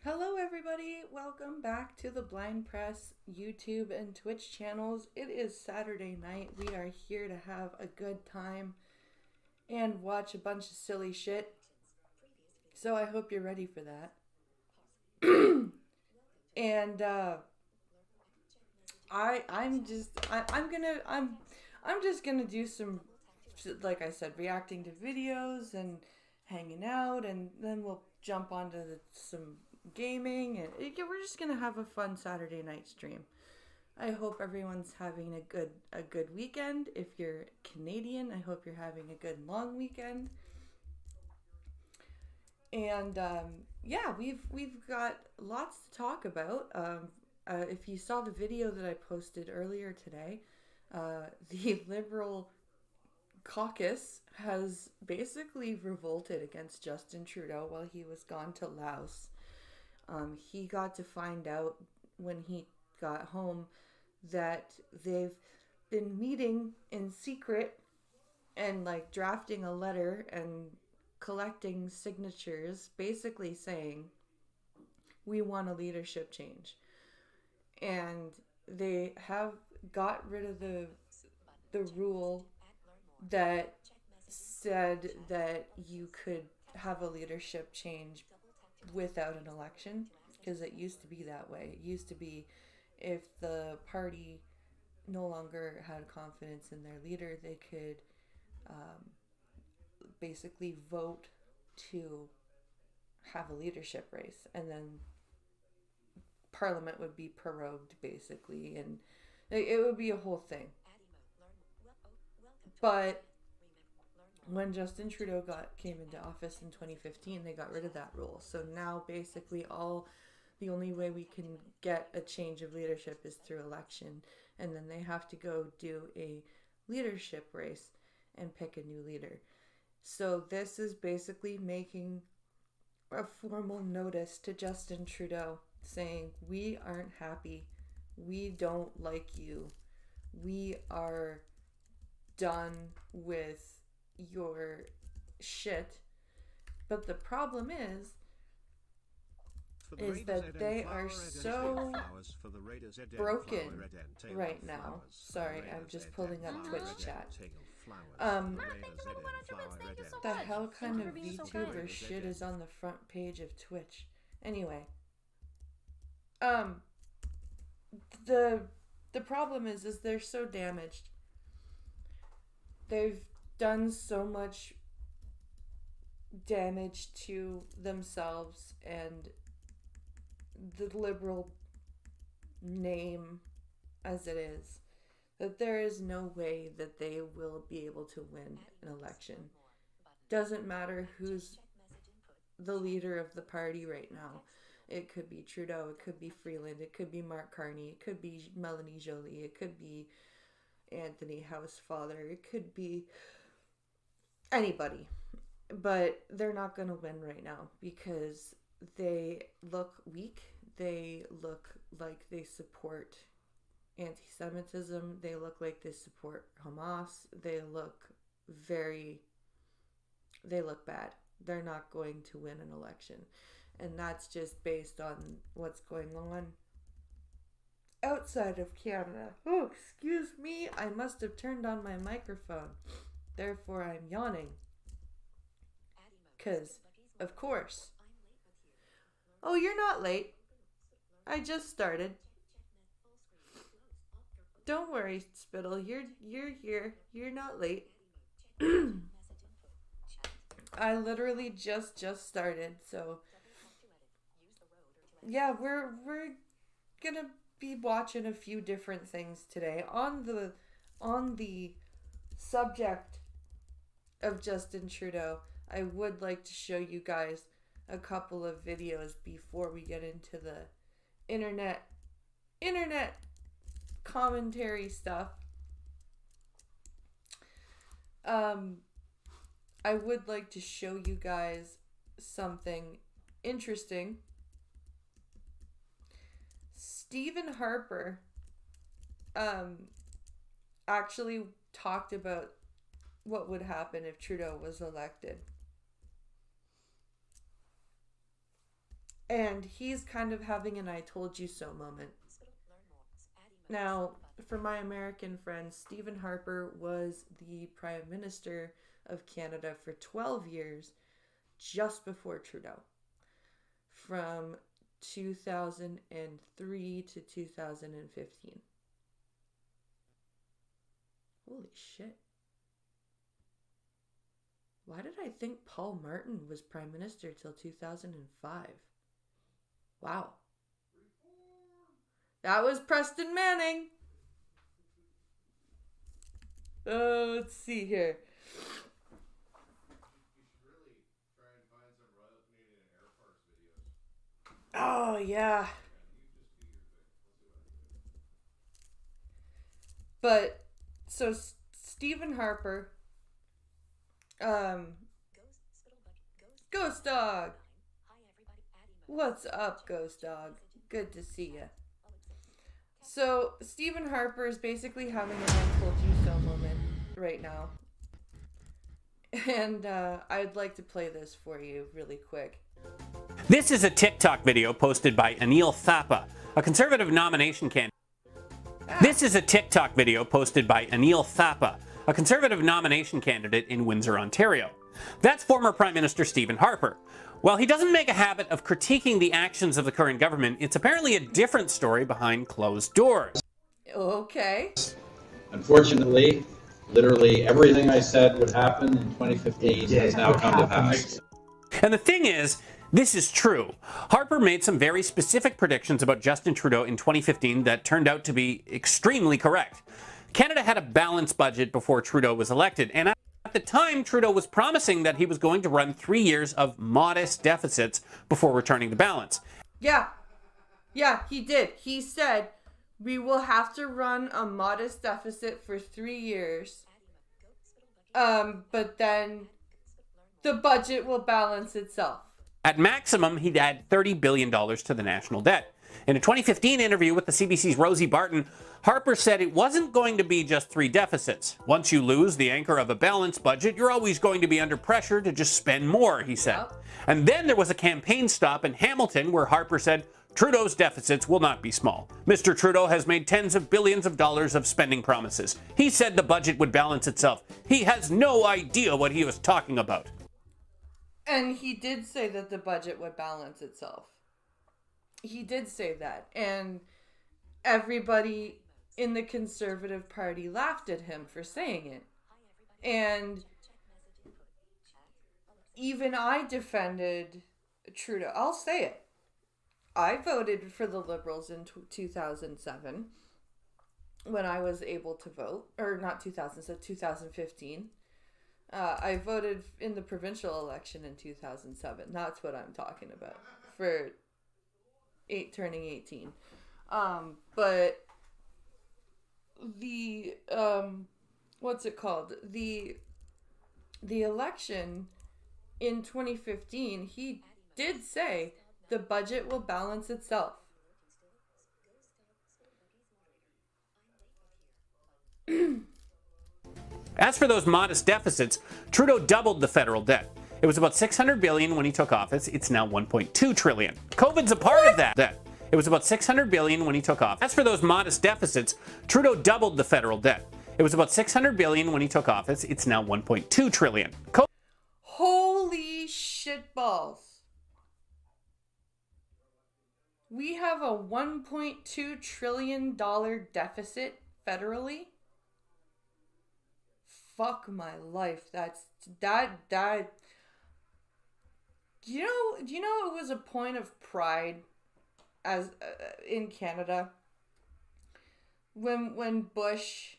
Hello, everybody. Welcome back to the Blind Press YouTube and Twitch channels. It is Saturday night. We are here to have a good time and watch a bunch of silly shit. So I hope you're ready for that. and I'm just gonna do some, like I said, reacting to videos and hanging out, and then we'll jump onto some gaming, and we're just gonna have a fun Saturday night stream. I hope everyone's having a good weekend. If you're Canadian, I hope you're having a good long weekend. And yeah, we've got lots to talk about. If you saw the video that I posted earlier today, the Liberal caucus has basically revolted against Justin Trudeau while he was gone to Laos. He got to find out when he got home that they've been meeting in secret and like drafting a letter and collecting signatures basically saying we want a leadership change. And they have got rid of the rule that said that you could have a leadership change without an election, because it used to be that way. It used to be if the party no longer had confidence in their leader, they could basically vote to have a leadership race, and then Parliament would be prorogued basically, and it would be a whole thing. But when Justin Trudeau came into office in 2015, they got rid of that rule. So now basically the only way we can get a change of leadership is through election, and then they have to go do a leadership race and pick a new leader. So this is basically making a formal notice to Justin Trudeau saying, we aren't happy. We don't like you. We are done with your shit. But the problem is that they are so broken right now. Sorry, I'm just pulling up Twitch chat. The hell kind of VTuber shit is on the front page of Twitch? Anyway, the problem is they're so damaged. They've done so much damage to themselves and the Liberal name as it is, that there is no way that they will be able to win an election. Doesn't matter who's the leader of the party right now. It could be Trudeau, it could be Freeland, it could be Mark Carney, it could be Melanie Joly, it could be Anthony Housefather, it could be anybody. But they're not going to win right now because they look weak. They look like they support anti-Semitism. They look like they support Hamas. They look bad. They're not going to win an election. And that's just based on what's going on outside of Canada. Oh, excuse me. I must have turned on my microphone. Therefore, I'm yawning. Because, of course. Oh, you're not late. I just started. Don't worry, Spittle. You're here. You're not late. I literally just started, so yeah, we're gonna be watching a few different things today on the subject of Justin Trudeau. I would like to show you guys a couple of videos before we get into the internet commentary stuff. I would like to show you guys something interesting. Stephen Harper actually talked about what would happen if Trudeau was elected. And he's kind of having an I told you so moment. Now, for my American friends, Stephen Harper was the Prime Minister of Canada for 12 years, just before Trudeau, from 2003 to 2015. Holy shit. Why did I think Paul Martin was Prime Minister till 2005? Wow. That was Preston Manning. Let's see here. Oh, yeah. But, so Stephen Harper, Ghost Dog. What's up, Ghost Dog? Good to see you. So, Stephen Harper is basically having an I told you so moment right now. And I'd like to play this for you really quick. This is a TikTok video posted by Anil Thapa, a Conservative nomination candidate. This is a TikTok video posted by Anil Thapa, a Conservative nomination candidate in Windsor, Ontario. That's former Prime Minister Stephen Harper. While he doesn't make a habit of critiquing the actions of the current government, it's apparently a different story behind closed doors. Okay. Unfortunately, literally everything I said would happen in 2015 has now come to pass. And the thing is, this is true. Harper made some very specific predictions about Justin Trudeau in 2015 that turned out to be extremely correct. Canada had a balanced budget before Trudeau was elected, and at the time, Trudeau was promising that he was going to run 3 years of modest deficits before returning to balance. Yeah, he did. He said, we will have to run a modest deficit for 3 years. But then the budget will balance itself. At maximum, he'd add $30 billion to the national debt. In a 2015 interview with the CBC's Rosie Barton, Harper said it wasn't going to be just 3 deficits. Once you lose the anchor of a balanced budget, you're always going to be under pressure to just spend more, he said. Yep. And then there was a campaign stop in Hamilton where Harper said, Trudeau's deficits will not be small. Mr. Trudeau has made tens of billions of dollars of spending promises. He said the budget would balance itself. He has no idea what he was talking about. And he did say that the budget would balance itself. He did say that. And everybody in the Conservative Party laughed at him for saying it. And even I defended Trudeau. I'll say it. I voted for the Liberals in 2007 when I was able to vote. Or not 2015. I voted in the provincial election in 2007. That's what I'm talking about. For turning 18. But the what's it called? The election in 2015, he did say the budget will balance itself. As for those modest deficits, Trudeau doubled the federal debt. It was about $600 billion when he took office. It's now $1.2 trillion. COVID's a part of that debt. It was about $600 billion when he took office. As for those modest deficits, Trudeau doubled the federal debt. It was about $600 billion when he took office. It's now $1.2 trillion. Holy shitballs. We have a $1.2 trillion deficit federally? Fuck my life. That do you know it was a point of pride as in Canada when Bush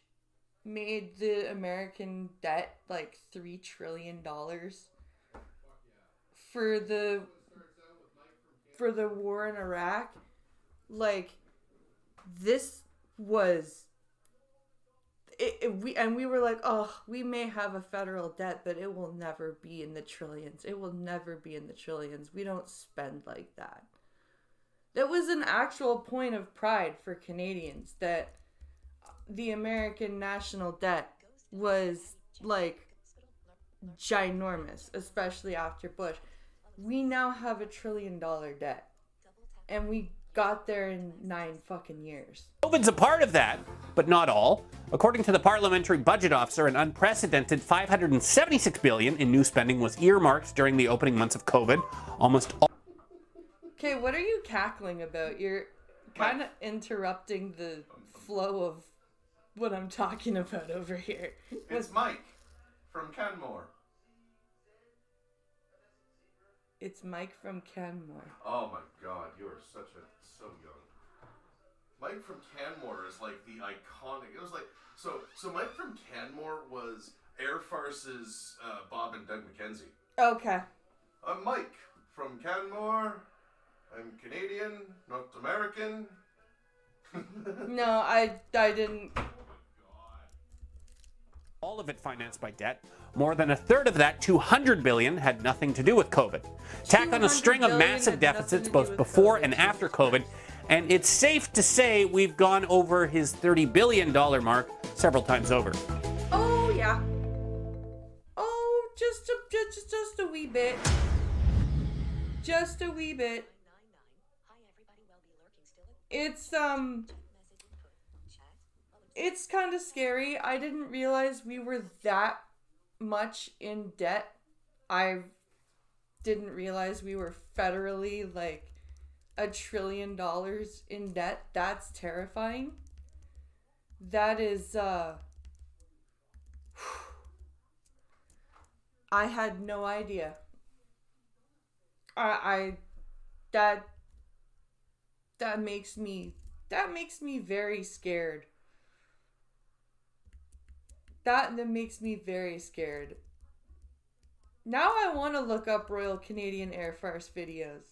made the American debt like $3 trillion for the war in Iraq. Like, this was we were like, oh, we may have a federal debt, but it will never be in the trillions. It will never be in the trillions. We don't spend like that. That was an actual point of pride for Canadians, that the American national debt was like ginormous, especially after Bush. We now have $1 trillion debt. and we got there in 9 fucking years. COVID's a part of that, but not all. According to the Parliamentary Budget Officer, an unprecedented $576 billion in new spending was earmarked during the opening months of COVID. Almost all... Okay, what are you cackling about? You're kind of interrupting the flow of what I'm talking about over here. It's Mike from Canmore. It's Mike from Canmore. Oh my god, you are so young. Mike from Canmore is like the iconic. It was like so Mike from Canmore was Air Farce's Bob and Doug McKenzie. Okay. I'm Mike from Canmore. I'm Canadian, not American. No, I didn't. All of it financed by debt. More than a third of that, $200 billion, had nothing to do with COVID. Tack on a string of massive deficits both before and after COVID, and it's safe to say we've gone over his $30 billion mark several times over. Oh yeah. Oh, just a wee bit. Just a wee bit. It's kind of scary. I didn't realize we were that much in debt. I didn't realize we were federally like $1 trillion in debt. That's terrifying. That is I had no idea. That makes me very scared. That makes me very scared. Now I want to look up Royal Canadian Air Force videos.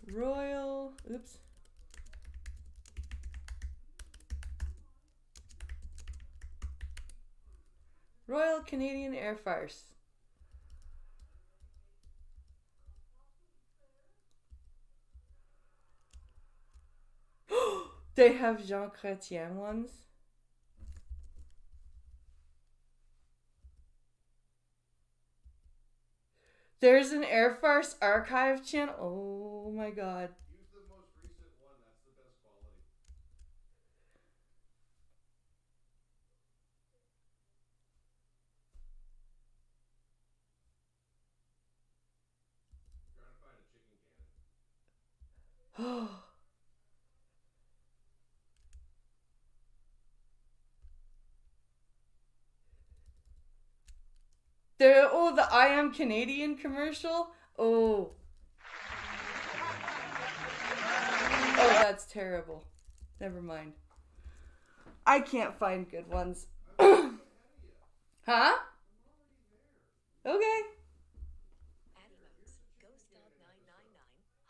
Royal Canadian Air Force. They have Jean Chrétien ones. There's an Air Force archive channel. Oh my god. Use the most recent one. That's the best quality. Trying to find a chicken cannon. Oh. The I Am Canadian commercial. Oh, that's terrible. Never mind. I can't find good ones. Huh? Okay.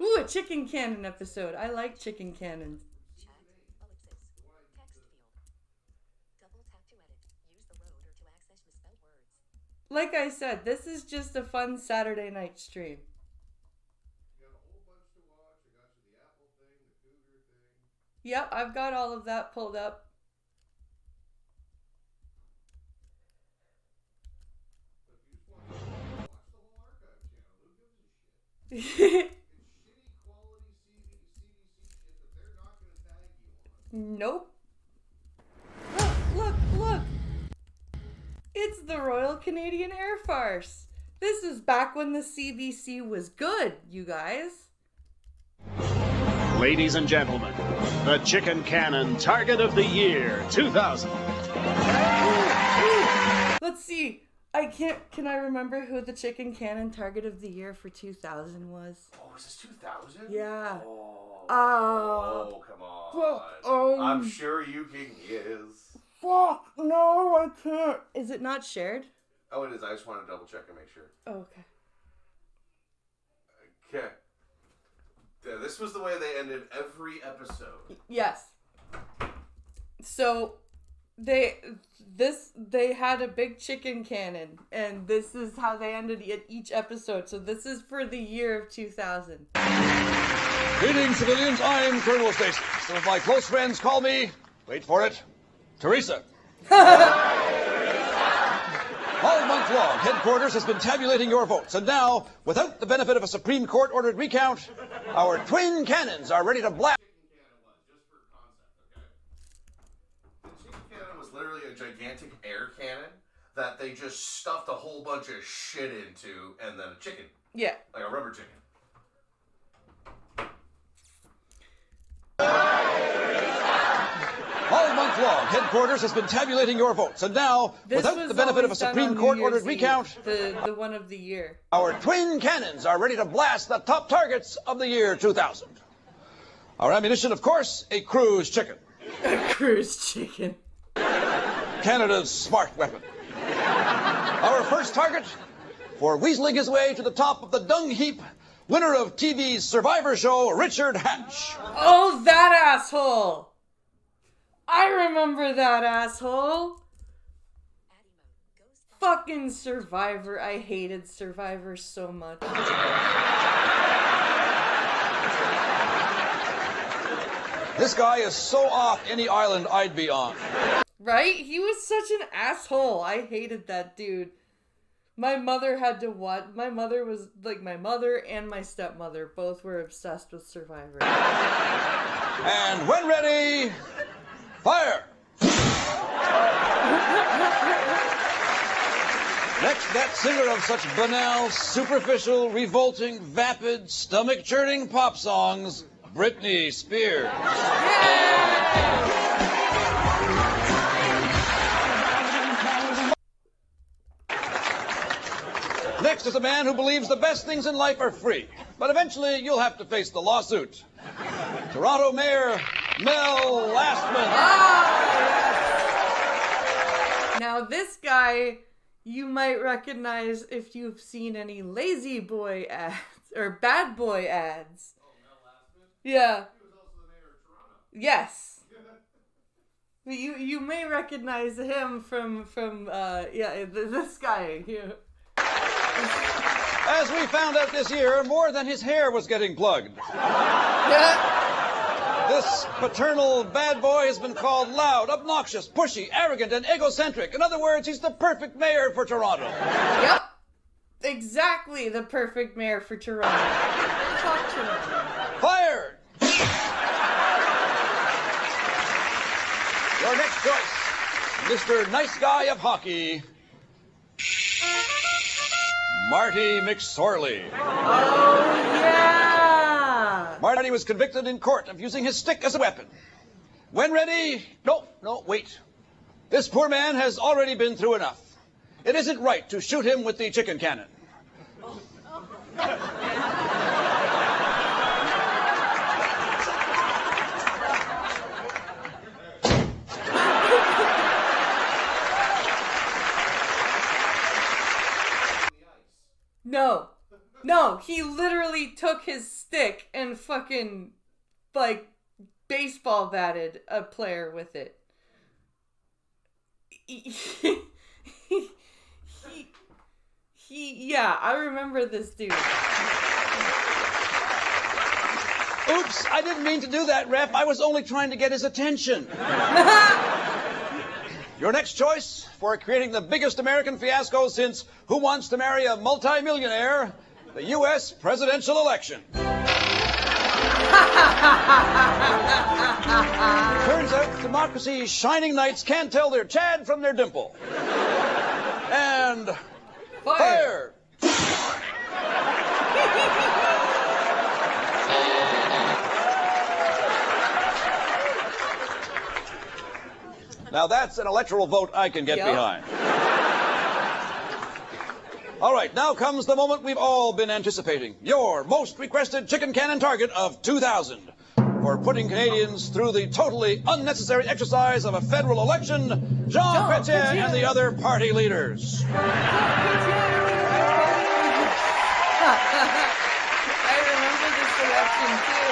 Ooh, a chicken cannon episode. I like chicken cannons. Like I said, this is just a fun Saturday night stream. You got a whole bunch to watch. I got you the Apple thing, the Cougar thing. Yep, I've got all of that pulled up. But if you just want to watch the whole archive channel, who gives a shit? It's shitty quality CBC shit that they're not going to tag you on. Nope. Look. It's the Royal Canadian Air Force. This is back when the CBC was good, you guys. Ladies and gentlemen, the Chicken Cannon Target of the Year 2000. Let's see. Can I remember who the Chicken Cannon Target of the Year for 2000 was? Oh, is this 2000? Yeah. Oh, come on. I'm sure you can guess. Fuck, no, I can't. Is it not shared? Oh, it is. I just want to double check and make sure. Oh, okay. Okay. Yeah, this was the way they ended every episode. Yes. So they had a big chicken cannon, and this is how they ended each episode. So this is for the year of 2000. Greetings, civilians. I'm Colonel Stacy. Some of my close friends call me, wait for it, Teresa. 12 months long, headquarters has been tabulating your votes, and now, without the benefit of a Supreme Court-ordered recount, our twin cannons are ready to blast. The chicken cannon was literally a gigantic air cannon that they just stuffed a whole bunch of shit into, and then a chicken. Yeah. Like a rubber chicken. All month long, headquarters has been tabulating your votes, and now, without the benefit of a Supreme Court-ordered recount, the one of the year. our twin cannons are ready to blast the top targets of the year 2000. Our ammunition, of course, a cruise chicken. A cruise chicken. Canada's smart weapon. Our first target, for weaseling his way to the top of the dung heap, winner of TV's Survivor show, Richard Hatch. Oh, that asshole! I remember that asshole! Fucking Survivor. I hated Survivor so much. This guy is so off any island I'd be on. Right? He was such an asshole. I hated that dude. My mother had to watch. My mother was like, my mother and my stepmother both were obsessed with Survivor. And when ready, fire! Next, that singer of such banal, superficial, revolting, vapid, stomach-churning pop songs, Britney Spears. Next is a man who believes the best things in life are free, but eventually you'll have to face the lawsuit. Toronto Mayor Mel Lastman. Now this guy, you might recognize if you've seen any Lazy Boy ads or Bad Boy ads. Oh, Mel Lastman? Yeah. He was also the mayor of Toronto. Yes. You may recognize him from this guy here. As we found out this year, more than his hair was getting plugged. This paternal bad boy has been called loud, obnoxious, pushy, arrogant, and egocentric. In other words, he's the perfect mayor for Toronto. Yep. Exactly the perfect mayor for Toronto. Talk Toronto. Fired! Your next choice, Mr. Nice Guy of Hockey, Marty McSorley. Oh, yeah! Marty was convicted in court of using his stick as a weapon. When ready? No, wait. This poor man has already been through enough. It isn't right to shoot him with the chicken cannon. No, he literally took his stick and fucking, like, baseball batted a player with it. Yeah, I remember this dude. Oops, I didn't mean to do that, Ref. I was only trying to get his attention. Your next choice for creating the biggest American fiasco since Who Wants to Marry a Multi-Millionaire? The U.S. presidential election. Turns out democracy's shining knights can't tell their Chad from their dimple. And fire! Now that's an electoral vote I can get behind. All right, now comes the moment we've all been anticipating. Your most requested chicken cannon target of 2000 for putting Canadians through the totally unnecessary exercise of a federal election, Jean Chrétien and the other party leaders. I remember this election too.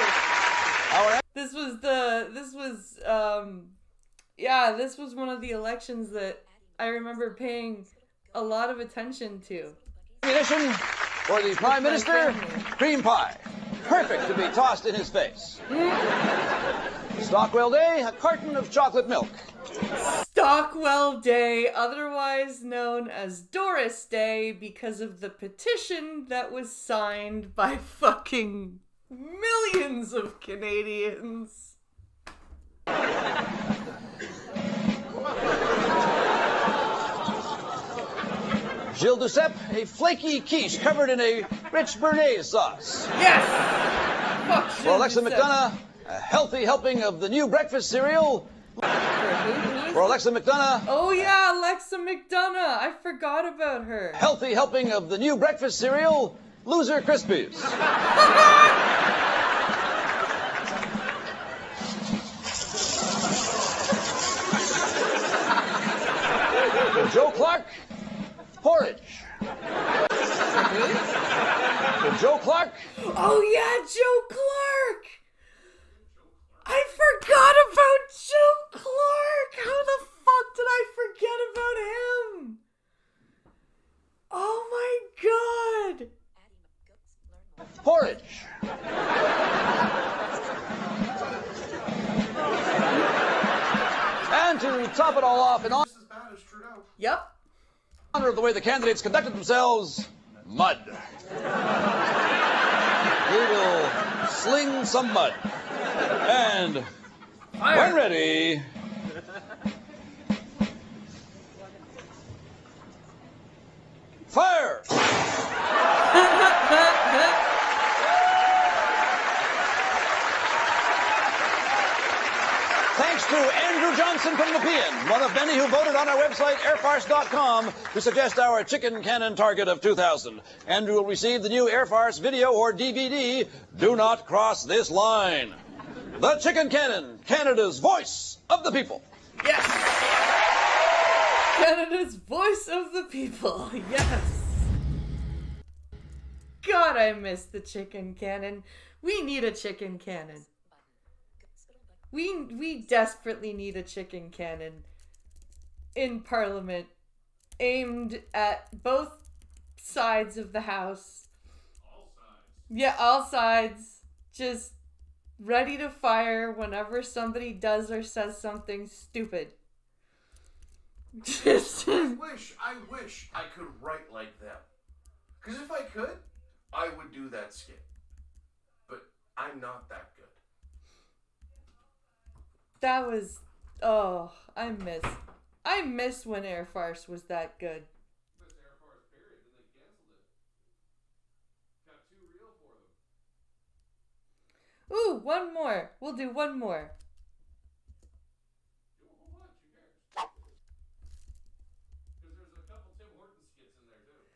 This was one of the elections that I remember paying a lot of attention to. Ammunition for the Prime Minister, cream pie. Perfect to be tossed in his face. Stockwell Day, a carton of chocolate milk. Stockwell Day, otherwise known as Doris Day, because of the petition that was signed by fucking millions of Canadians. Gilles Duceppe, a flaky quiche covered in a rich béarnaise sauce. Yes! Fuck For Gilles Alexa Duceppe. McDonough, a healthy helping of the new breakfast cereal. For who? For Alexa McDonough, Oh yeah, Alexa McDonough. I forgot about her. healthy helping of the new breakfast cereal, Loser Krispies. For Joe Clark, porridge. For Joe Clark, Oh yeah, Joe Clark. I forgot about Joe Clark. How the fuck did I forget about him? Oh my god. porridge. And to top it all off, in Just as bad as Trudeau. Yep. honor of the way the candidates conducted themselves, mud. We will sling some mud. And when ready, fire! Thanks to Andrew Johnson from Nepean, one of many who voted on our website, airfarce.com, to suggest our chicken cannon target of 2,000. Andrew will receive the new Airfarce video or DVD, Do Not Cross This Line. The Chicken Cannon, Canada's voice of the people. Yes. Canada's voice of the people. Yes. God, I miss the chicken cannon. We need a chicken cannon. We desperately need a chicken cannon in Parliament aimed at both sides of the House. All sides. Yeah, all sides. Just ready to fire whenever somebody does or says something stupid. Just I wish I could write like them. Because if I could, I would do that skit. But I'm not that good. that was I miss when Air Farce was that good. Best Air Force period, then they canceled it. Got too real for them. Ooh, one more. We'll do one more. Do a whole bunch, who cares? Because there's a couple Tim Hortons skits in there too.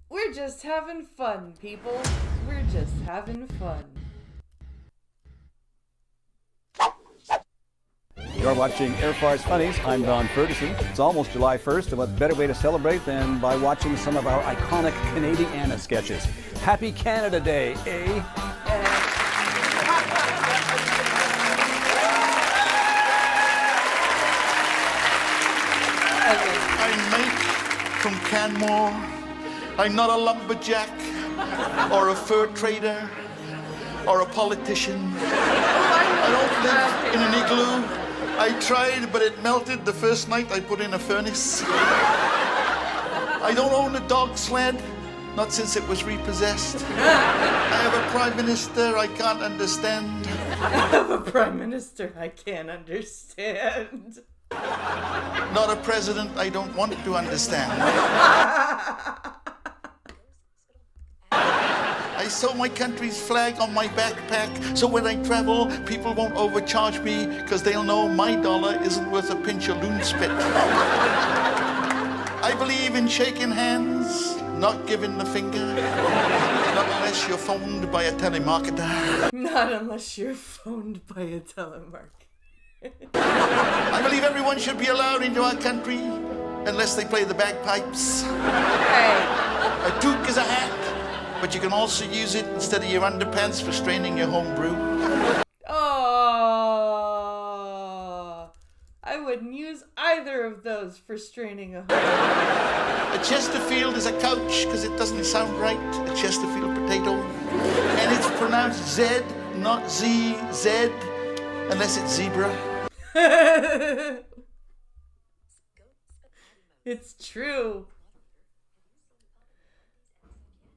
We're just having fun, people. We're just having fun. You're watching Air Farce Funnies. I'm Don Ferguson. It's almost July 1st, and what better way to celebrate than by watching some of our iconic Canadiana sketches. Happy Canada Day, eh? I'm Mike from Canmore. I'm not a lumberjack or a fur trader or a politician. I don't live in an igloo. I tried, but it melted the first night I put in a furnace. I don't own a dog sled, not since it was repossessed. I have a prime minister I can't understand. I have a prime minister I can't understand. Not a president I don't want to understand. I sew my country's flag on my backpack, so when I travel, people won't overcharge me, because they'll know my dollar isn't worth a pinch of loon spit. I believe in shaking hands, not giving the finger, not unless you're phoned by a telemarketer. Not unless you're phoned by a telemarketer. I believe everyone should be allowed into our country, unless they play the bagpipes. Hey, A toque is a hat, but you can also use it instead of your underpants for straining your home brew. oh, I wouldn't use either of those for straining a home. A Chesterfield is a couch because it doesn't sound right. A Chesterfield potato. And it's pronounced Z, not Z, Z, unless it's zebra. It's true.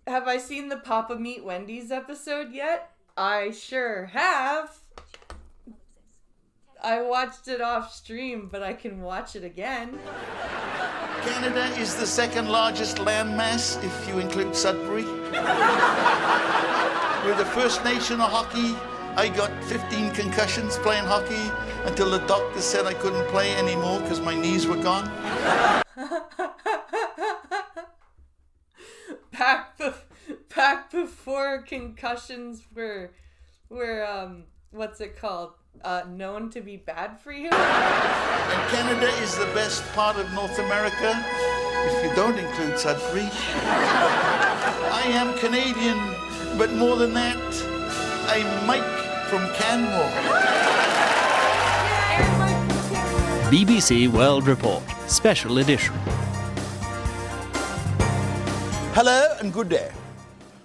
Have I seen the Papa Meet Wendy's episode yet? I sure have. I watched it off stream, but I can watch it again. Canada is the second largest landmass if you include Sudbury. We're the first nation of hockey. I got 15 concussions playing hockey until the doctor said I couldn't play anymore because my knees were gone. Back before concussions were what's it called? Known to be bad for you? And Canada is the best part of North America, if you don't include Sudbury. I am Canadian, but more than that, I'm Mike from Canmore. BBC World Report, Special Edition. Hello and good day.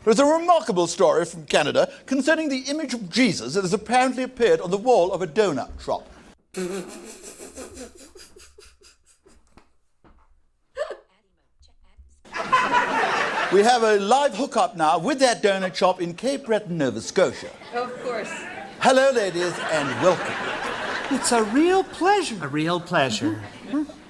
There's a remarkable story from Canada concerning the image of Jesus that has apparently appeared on the wall of a donut shop. We have a live hookup now with that donut shop in Cape Breton, Nova Scotia. Of course. Hello, ladies, and welcome. It's a real pleasure. A real pleasure.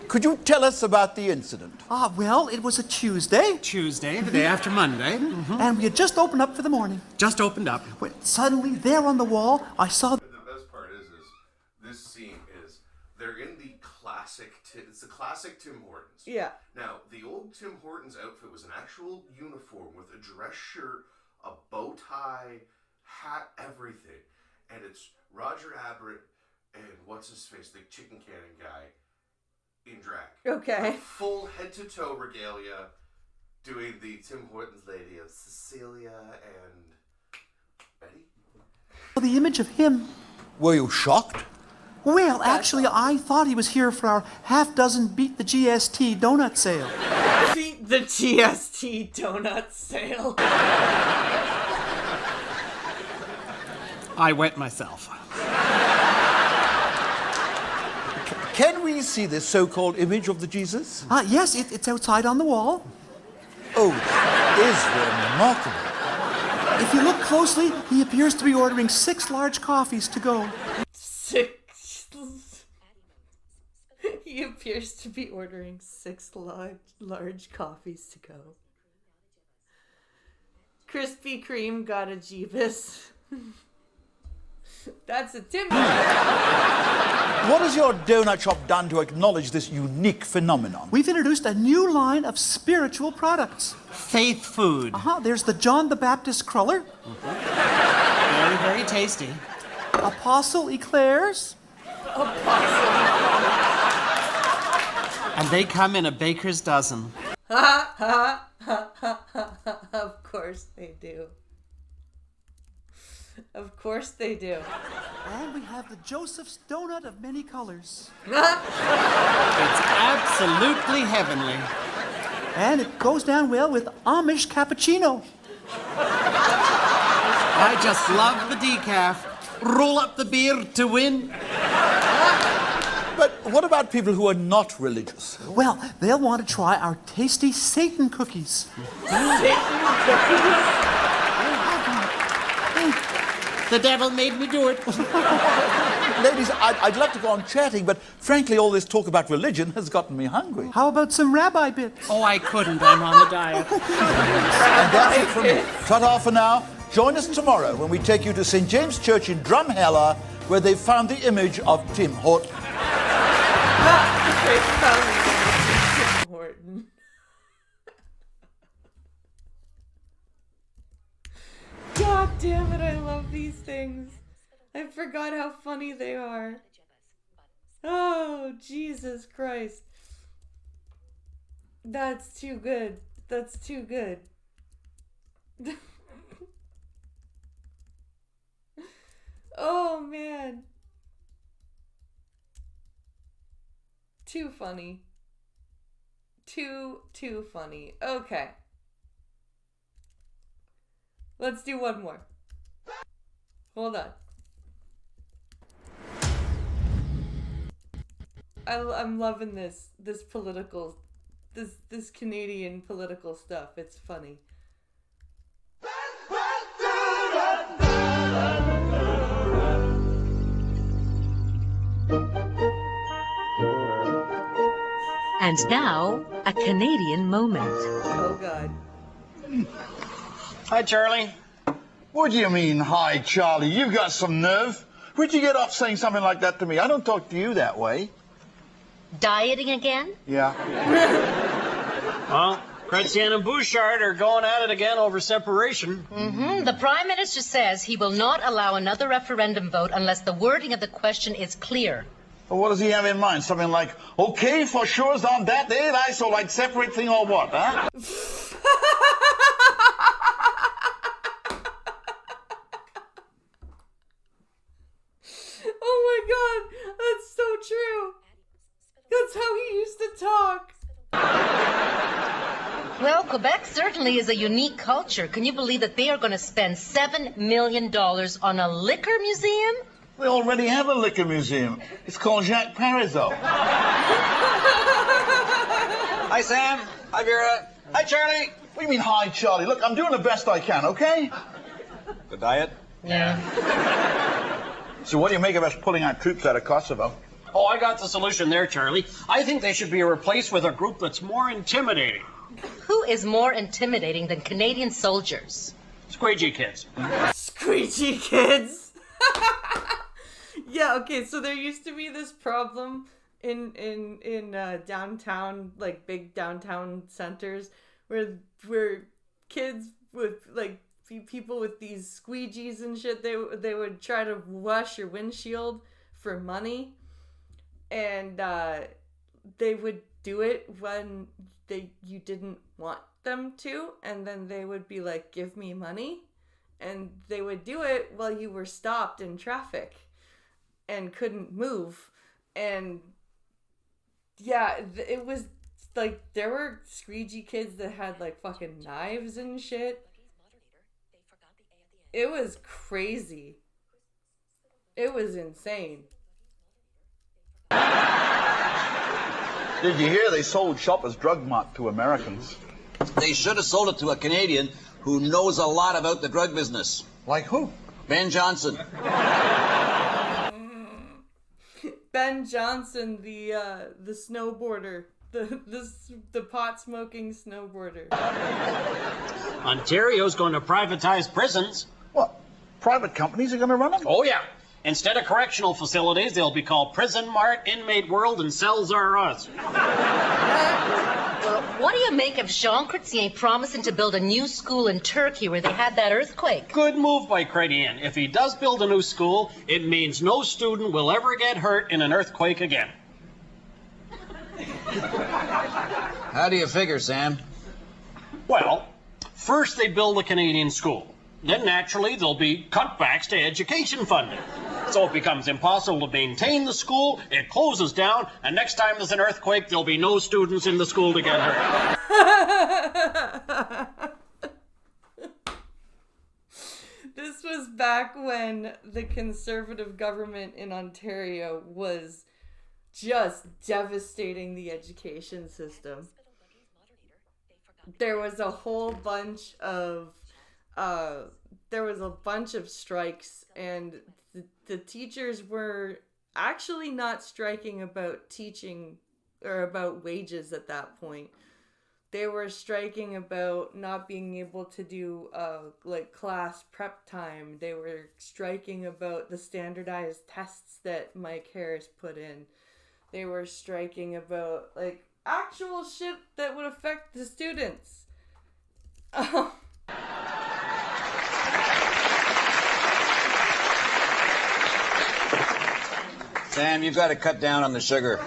Could you tell us about the incident? Well, it was a Tuesday. Tuesday, the day after Monday. And we had just opened up for the morning. Just opened up. When suddenly, there on the wall, I saw... The best part is this scene is they're in the classic, it's the classic Tim Hortons. Yeah. Now, the old Tim Hortons outfit was an actual uniform with a dress shirt, a bow tie, hat, everything. And it's Roger Abbott and what's-his-face, the chicken cannon guy, in drag. Okay. Full head-to-toe regalia, doing the Tim Hortons lady of Cecilia and Betty. the image of him. Were you shocked? Well, actually, I thought he was here for our half-dozen Beat the GST donut sale. Beat the GST donut sale. I wet myself. Can we see this so-called image of the Jesus? Yes, it's outside on the wall. Oh, it is remarkable. If you look closely, he appears to be ordering 6 large coffees to go. 6. He appears to be ordering 6 large coffees to go. Krispy Kreme got a Jeebus. That's a Tim. What has your donut shop done to acknowledge this unique phenomenon? We've introduced a new line of spiritual products. Faith food. There's the John the Baptist Cruller. Very, very tasty. Apostle Eclairs. And they come in a baker's dozen. Of course they do. Of course they do. And we have the Joseph's Donut of many colors. It's absolutely heavenly. And it goes down well with Amish cappuccino. I just love the decaf. Roll up the beer to win. But what about people who are not religious? Well, they'll want to try our tasty Satan cookies. The devil made me do it. Ladies, I'd love to go on chatting, but frankly, all this talk about religion has gotten me hungry. How about some rabbi bits? Oh, I couldn't. I'm on a diet. And that's it from me. Ta-ta for now. Join us tomorrow when we take you to St. James Church in Drumheller, where they found the image of Tim Horton. They found the image of Tim Horton. God damn it, I love these things. I forgot how funny they are. Oh, Jesus Christ. That's too good. That's too good. Oh, man. Too funny. Too funny. Okay. Let's do one more. Hold on. I'm loving this political, this Canadian political stuff. It's funny. And now, a Canadian moment. Oh, God. Hi, Charlie. What do you mean, hi, Charlie? You've got some nerve. Where'd you get off saying something like that to me? I don't talk to you that way. Dieting again? Yeah. Well, Chrétien and Bouchard are going at it again over separation. Mm-hmm. The Prime Minister says he will not allow another referendum vote unless the wording of the question is clear. Well, what does he have in mind? Something like, okay, for sure, on that day, I so like separate thing or what, huh? Oh my God, that's so true. That's how he used to talk. Well, Quebec certainly is a unique culture. Can you believe that they are going to spend $7 million on a liquor museum? We already have a liquor museum. It's called Jacques Parizeau. Hi, Sam. Hi, Vera. Hi, Charlie. What do you mean, hi, Charlie? Look, I'm doing the best I can, okay? The diet? Yeah. So what do you make of us pulling our troops out of Kosovo? Oh, I got the solution there, Charlie. I think they should be replaced with a group that's more intimidating. Who is more intimidating than Canadian soldiers? Squeegee kids. Squeegee kids. Yeah, okay, so there used to be this problem in downtown, like big downtown centers where kids with like people with these squeegees and shit, they would try to wash your windshield for money, and they would do it when you didn't want them to, and then they would be like, give me money, and they would do it while you were stopped in traffic and couldn't move. And yeah, it was like there were squeegee kids that had like fucking knives and shit. It was crazy. It was insane. Did you hear they sold Shoppers Drug Mart to Americans? They should have sold it to a Canadian who knows a lot about the drug business. Like who? Ben Johnson. Ben Johnson, the snowboarder, the pot smoking snowboarder. Ontario's going to privatize prisons. What? Private companies are going to run them? Oh, yeah. Instead of correctional facilities, they'll be called Prison Mart, Inmate World, and Cells R Us. Well, what do you make of Jean Chrétien promising to build a new school in Turkey where they had that earthquake? Good move by Chrétien. If he does build a new school, it means no student will ever get hurt in an earthquake again. How do you figure, Sam? Well, first they build a Canadian school. Then naturally there'll be cutbacks to education funding. So it becomes impossible to maintain the school, it closes down, and next time there's an earthquake, there'll be no students in the school to get hurt. This was back when the Conservative government in Ontario was just devastating the education system. There was a whole bunch of strikes, and the teachers were actually not striking about teaching or about wages at that point. They were striking about not being able to do like class prep time. They were striking about the standardized tests that Mike Harris put in. They were striking about like actual shit that would affect the students. Sam, you've got to cut down on the sugar.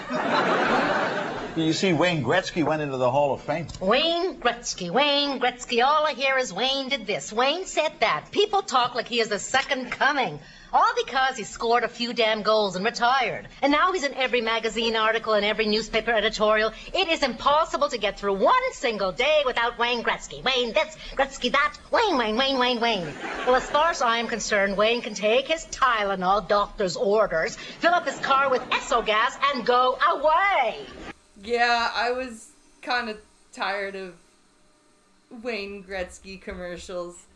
You see, Wayne Gretzky went into the Hall of Fame. Wayne Gretzky. All I hear is Wayne did this, Wayne said that. People talk like he is the second coming. All because he scored a few damn goals and retired. And now he's in every magazine article and every newspaper editorial. It is impossible to get through one single day without Wayne Gretzky. Wayne this, Gretzky that, Wayne. Well, as far as I am concerned, Wayne can take his Tylenol, doctor's orders, fill up his car with Esso gas, and go away. Yeah, I was kind of tired of Wayne Gretzky commercials.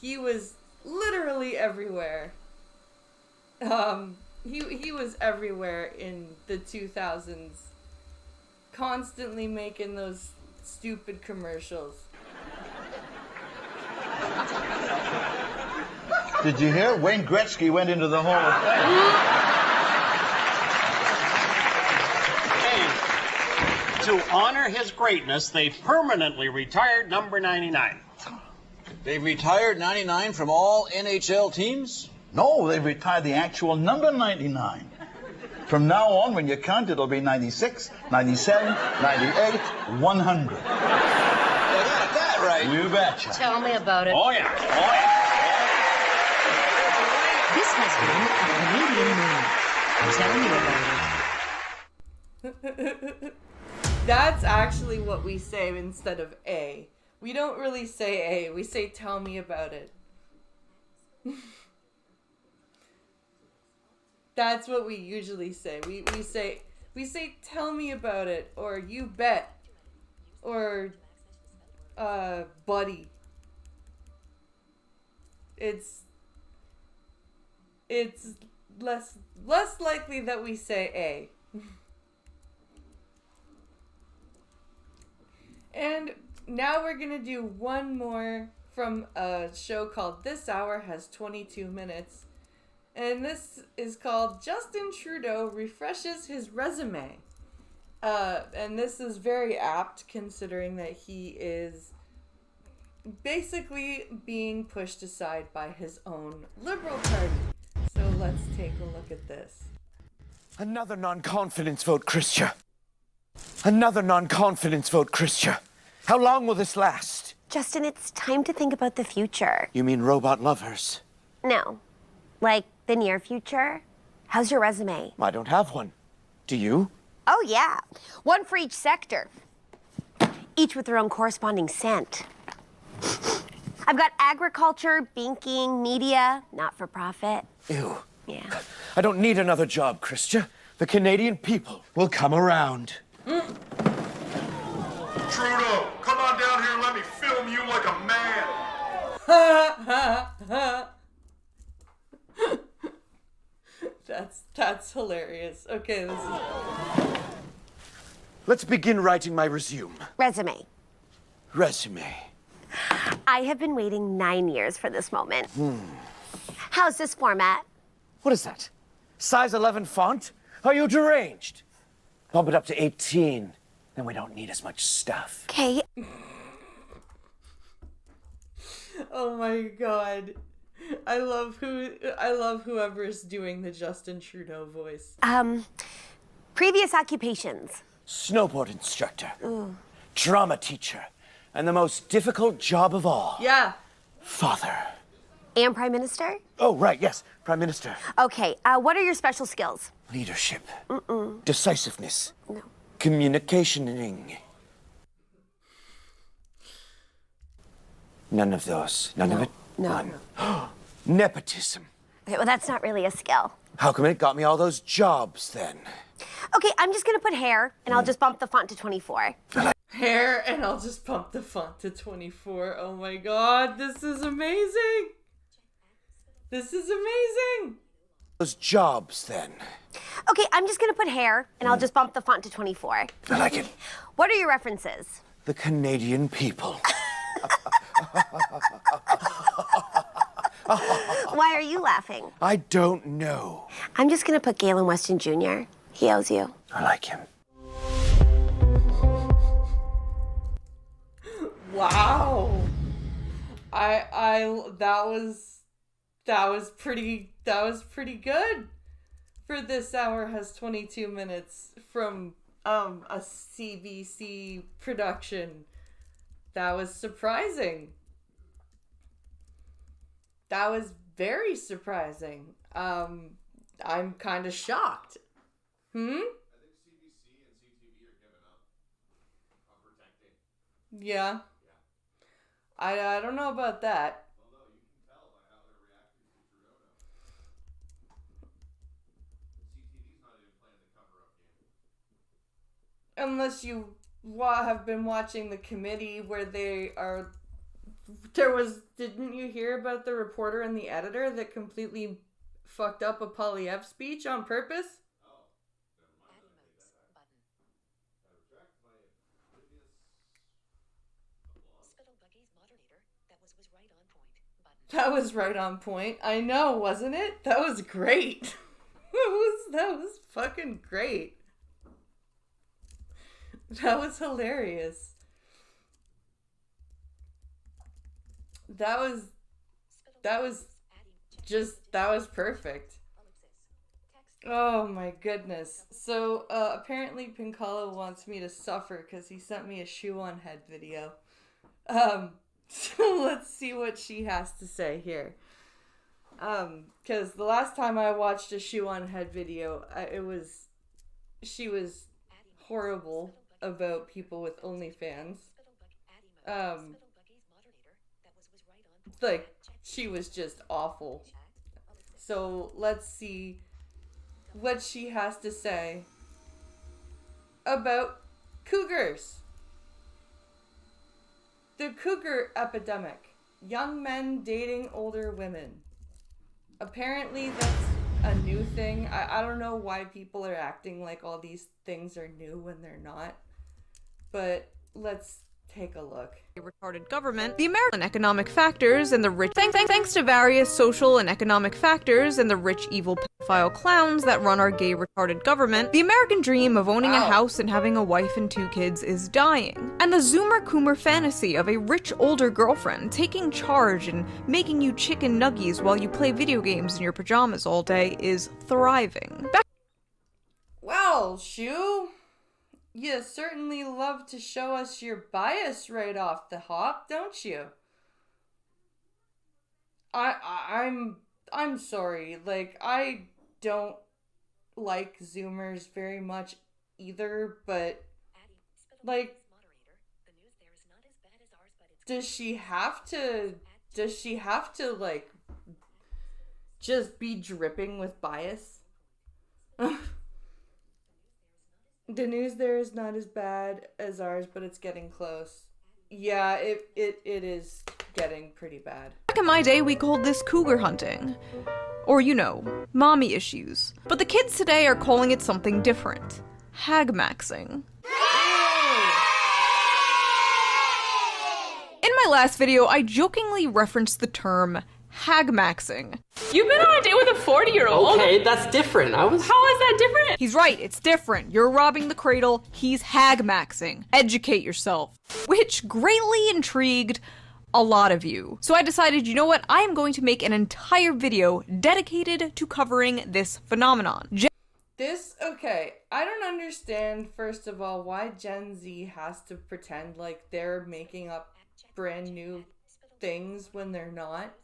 He was literally everywhere. He was everywhere in the 2000s, constantly making those stupid commercials. Did you hear? Wayne Gretzky went into the Hall of Fame. To honor his greatness, they permanently retired number 99. They've retired 99 from all NHL teams? No, they've retired the actual number 99. From now on, when you count, it'll be 96, 97, 98, 100. I got that right. You betcha. Tell me about it. Oh, yeah. This has been a Canadian Moon. Tell me about it. That's actually what we say instead of A. We don't really say A. We say tell me about it. That's what we usually say. We say tell me about it, or you bet, or buddy. It's less likely that we say A. And now we're going to do one more from a show called This Hour Has 22 Minutes. And this is called Justin Trudeau Refreshes His Resume. And this is very apt considering that he is basically being pushed aside by his own Liberal Party. So let's take a look at this. Another non-confidence vote, Christia. Another non-confidence vote, Christia. How long will this last? Justin, it's time to think about the future. You mean robot lovers? No. Like the near future? How's your resume? I don't have one. Do you? Oh, yeah. One for each sector. Each with their own corresponding scent. I've got agriculture, banking, media, not-for-profit. Ew. Yeah. I don't need another job, Christia. The Canadian people will come around. Trudeau, come on down here and let me film you like a man. That's hilarious. Okay, this is... Let's begin writing my resume. Resume. I have been waiting 9 years for this moment. How's this format? What is that? Size 11 font? Are you deranged? Bump it up to 18. Then we don't need as much stuff. Okay. Oh my god. I love whoever is doing the Justin Trudeau voice. Previous occupations. Snowboard instructor. Drama teacher. And the most difficult job of all. Yeah. Father. And Prime Minister? Oh, right, yes. Prime Minister. Okay, what are your special skills? Leadership. Decisiveness. No. Communicationing. None of those. None of it? No. None. Nepotism. Okay, well, that's not really a skill. How come it got me all those jobs, then? Okay, I'm just gonna put hair, and I'll just bump the font to 24. Hair, and I'll just bump the font to 24. Oh my god, this is amazing! This is amazing! Those jobs, then. Okay, I'm just gonna put hair, and I'll just bump the font to 24. I like it. What are your references? The Canadian people. Why are you laughing? I don't know. I'm just gonna put Galen Weston Jr. He owes you. I like him. Wow. That was pretty good. For This Hour Has 22 Minutes from a CBC production. That was surprising. That was very surprising. I'm kind of shocked. I think CBC and CTV are giving up on protecting. Yeah. I don't know about that. Well, no, you can tell by how they're reacting to Trudeau now. CTV's not even playing the cover-up game. Unless you have been watching the committee where they are... Didn't you hear about the reporter and the editor that completely fucked up a Poilievre speech on purpose? That was right on point. I know, wasn't it? That was great. That was fucking great. That was hilarious. That was perfect. Oh my goodness. So apparently Pinkala wants me to suffer because he sent me a shoe on head video. So let's see what she has to say here. Because the last time I watched a shoe on head video, she was horrible about people with OnlyFans. Like, she was just awful. So let's see what she has to say about cougars. The cougar epidemic. Young men dating older women. Apparently that's a new thing. I don't know why people are acting like all these things are new when they're not. But let's take a look. Retarded government, the American economic factors and the rich thanks to various social and economic factors and the rich evil pedophile clowns that run our gay retarded government, the American dream of owning a house and having a wife and 2 kids is dying. And the Zoomer Coomer fantasy of a rich older girlfriend taking charge and making you chicken nuggies while you play video games in your pajamas all day is thriving. Well, Shu, you certainly love to show us your bias right off the hop, don't you? I'm sorry. Like, I don't like Zoomers very much either, but like, does she have to like just be dripping with bias? The news there is not as bad as ours, but it's getting close. Yeah, it is getting pretty bad. Back in my day, we called this cougar hunting. Or, you know, mommy issues. But the kids today are calling it something different. Hag-maxing. In my last video, I jokingly referenced the term hag-maxing. You've been on a date with a 40-year-old. Okay, that's different. How is that different? He's right, it's different. You're robbing the cradle, he's hag-maxing. Educate yourself. Which greatly intrigued a lot of you. So I decided, you know what, I am going to make an entire video dedicated to covering this phenomenon. Okay, I don't understand, first of all, why Gen Z has to pretend like they're making up brand new things when they're not.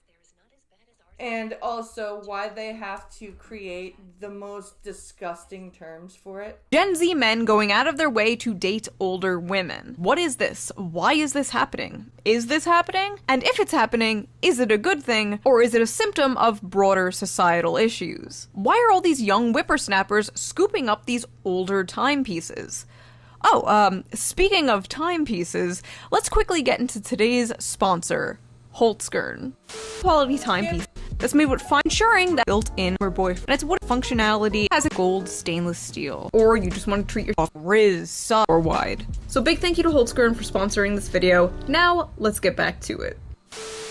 And also why they have to create the most disgusting terms for it. Gen Z men going out of their way to date older women. What is this? Why is this happening? Is this happening? And if it's happening, is it a good thing, or is it a symptom of broader societal issues? Why are all these young whippersnappers scooping up these older timepieces? Oh, speaking of timepieces, let's quickly get into today's sponsor, Holtzkern. Quality timepiece that's made with fine ensuring that built-in for boyfriend. Its wood functionality has a gold stainless steel. Or you just want to treat yourself Riz, sub, or wide. So big thank you to Holtzkern for sponsoring this video. Now, let's get back to it.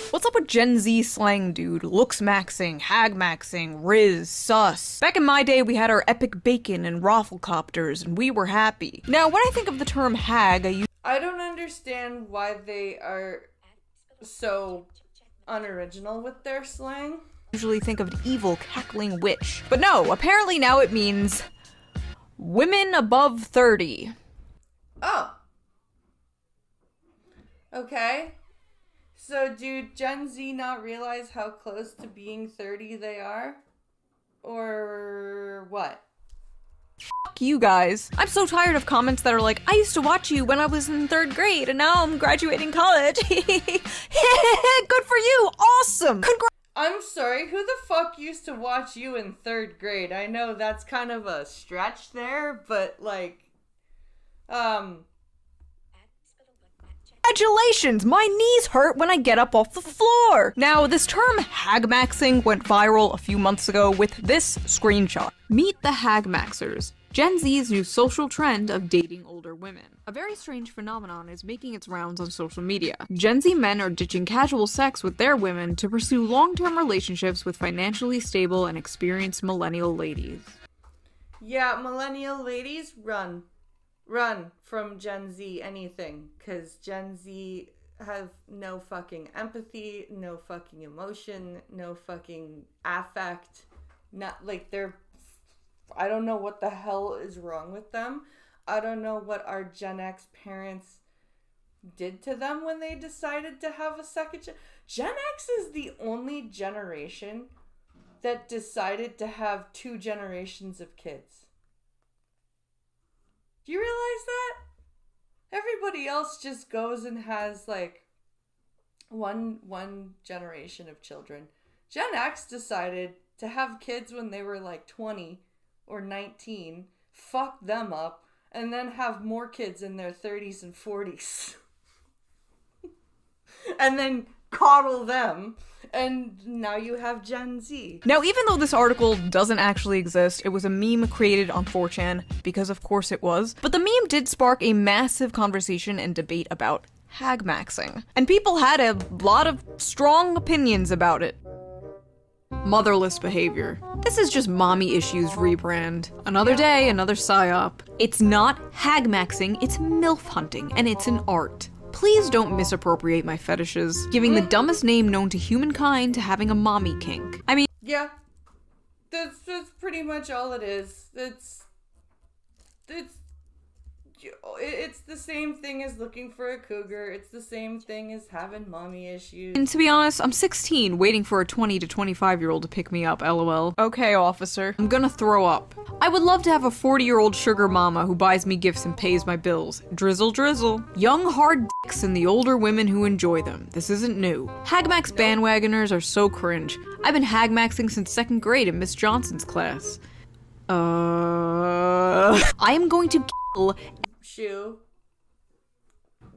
What's up with Gen Z slang, dude? Looks maxing, hag maxing, Riz, sus. Back in my day, we had our epic bacon and rafflecopters, and we were happy. Now, when I think of the term hag, I don't understand why they are so unoriginal with their slang. Usually think of an evil, cackling witch. But no, apparently now it means women above 30. Oh. Okay. So do Gen Z not realize how close to being 30 they are? Or what? Fuck you guys. I'm so tired of comments that are like, I used to watch you when I was in 3rd grade and now I'm graduating college. Good for you. Awesome. I'm sorry, who the fuck used to watch you in 3rd grade? I know that's kind of a stretch there, but like, Congratulations! My knees hurt when I get up off the floor! Now, this term hagmaxing went viral a few months ago with this screenshot. Meet the hagmaxers, Gen Z's new social trend of dating older women. A very strange phenomenon is making its rounds on social media. Gen Z men are ditching casual sex with their women to pursue long-term relationships with financially stable and experienced millennial ladies. yeah, millennial ladies, run. Run from Gen Z anything, because Gen Z have no fucking empathy, no fucking emotion, no fucking affect. Not like they're, I don't know what the hell is wrong with them. I don't know what our Gen X parents did to them when they decided to have a second Gen X is the only generation that decided to have 2 generations of kids. Do you realize that? Everybody else just goes and has like one generation of children. Gen X decided to have kids when they were like 20 or 19, fuck them up, and then have more kids in their 30s and 40s. And then coddle them. And now you have Gen Z. Now, even though this article doesn't actually exist, it was a meme created on 4chan, because of course it was, but the meme did spark a massive conversation and debate about hagmaxing. And people had a lot of strong opinions about it. Motherless behavior. This is just mommy issues rebrand. Another day, another psyop. It's not hagmaxing, it's MILF hunting, and it's an art. Please don't misappropriate my fetishes, giving the dumbest name known to humankind to having a mommy kink. I mean, yeah, that's pretty much all it is. It's the same thing as looking for a cougar. It's the same thing as having mommy issues. and to be honest, I'm 16, waiting for a 20 to 25-year-old to pick me up, lol. Okay, officer. I'm gonna throw up. I would love to have a 40-year-old sugar mama who buys me gifts and pays my bills. Drizzle, drizzle. Young, hard dicks and the older women who enjoy them. This isn't new. Hagmax bandwagoners are so cringe. I've been hagmaxing since 2nd grade in Miss Johnson's class. I am going to kill... Shu,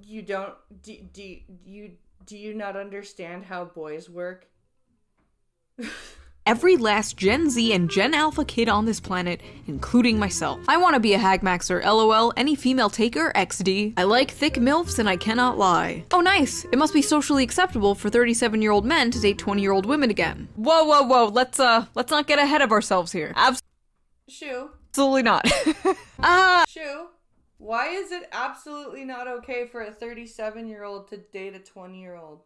you don't, do you not understand how boys work? every last Gen Z and Gen Alpha kid on this planet, including myself. I want to be a hagmaxer, lol, any female taker, XD. I like thick MILFs and I cannot lie. Oh nice, it must be socially acceptable for 37-year-old men to date 20-year-old women again. Whoa, whoa, whoa, let's not get ahead of ourselves here. Shu. Absolutely not. Shu, why is it absolutely not okay for a 37-year-old to date a 20-year-old?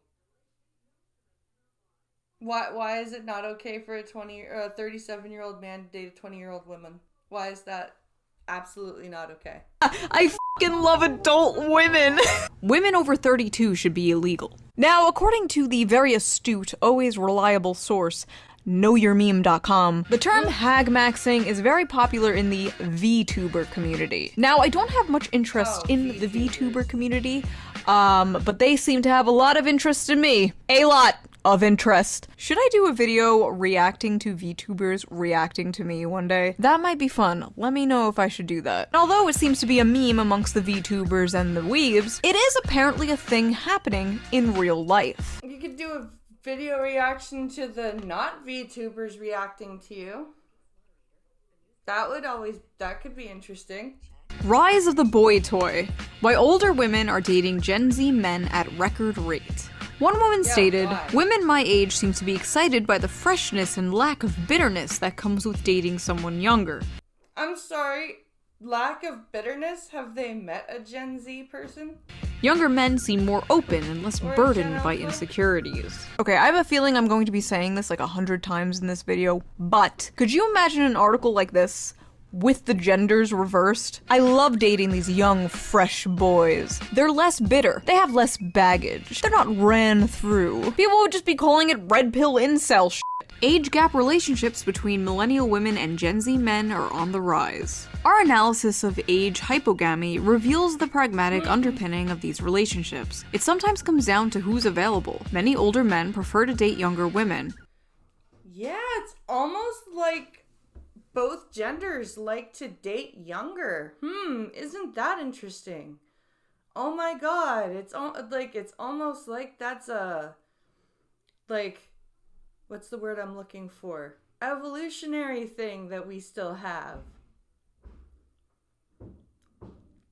Why is it not okay for a 37-year-old man to date a 20-year-old woman? Why is that absolutely not okay? I fucking love adult women! Women over 32 should be illegal. Now, according to the very astute, always reliable source, KnowYourMeme.com, the term hagmaxing is very popular in the VTuber community. Now, I don't have much interest in the VTuber community, but they seem to have a lot of interest in me. A lot of interest. Should I do a video reacting to VTubers reacting to me one day? That might be fun. Let me know if I should do that. Although it seems to be a meme amongst the VTubers and the weebs, it is apparently a thing happening in real life. You could do a video reaction to the not VTubers reacting to you. That could be interesting. Rise of the boy toy. Why older women are dating Gen Z men at record rate. One woman stated, "Women my age seem to be excited by the freshness and lack of bitterness that comes with dating someone younger." I'm sorry, lack of bitterness? Have they met a Gen Z person? Younger men seem more open and less burdened by insecurities. Okay, I have a feeling I'm going to be saying this like 100 times in this video, but could you imagine an article like this? with the genders reversed. I love dating these young, fresh boys. They're less bitter. They have less baggage. They're not ran through. People would just be calling it red pill incel shit. Age gap relationships between millennial women and Gen Z men are on the rise. Our analysis of age hypogamy reveals the pragmatic underpinning of these relationships. It sometimes comes down to who's available. Many older men prefer to date younger women. Yeah, it's almost like both genders like to date younger. Isn't that interesting? Oh my god, it's almost like that's a, like, what's the word I'm looking for? Evolutionary thing that we still have.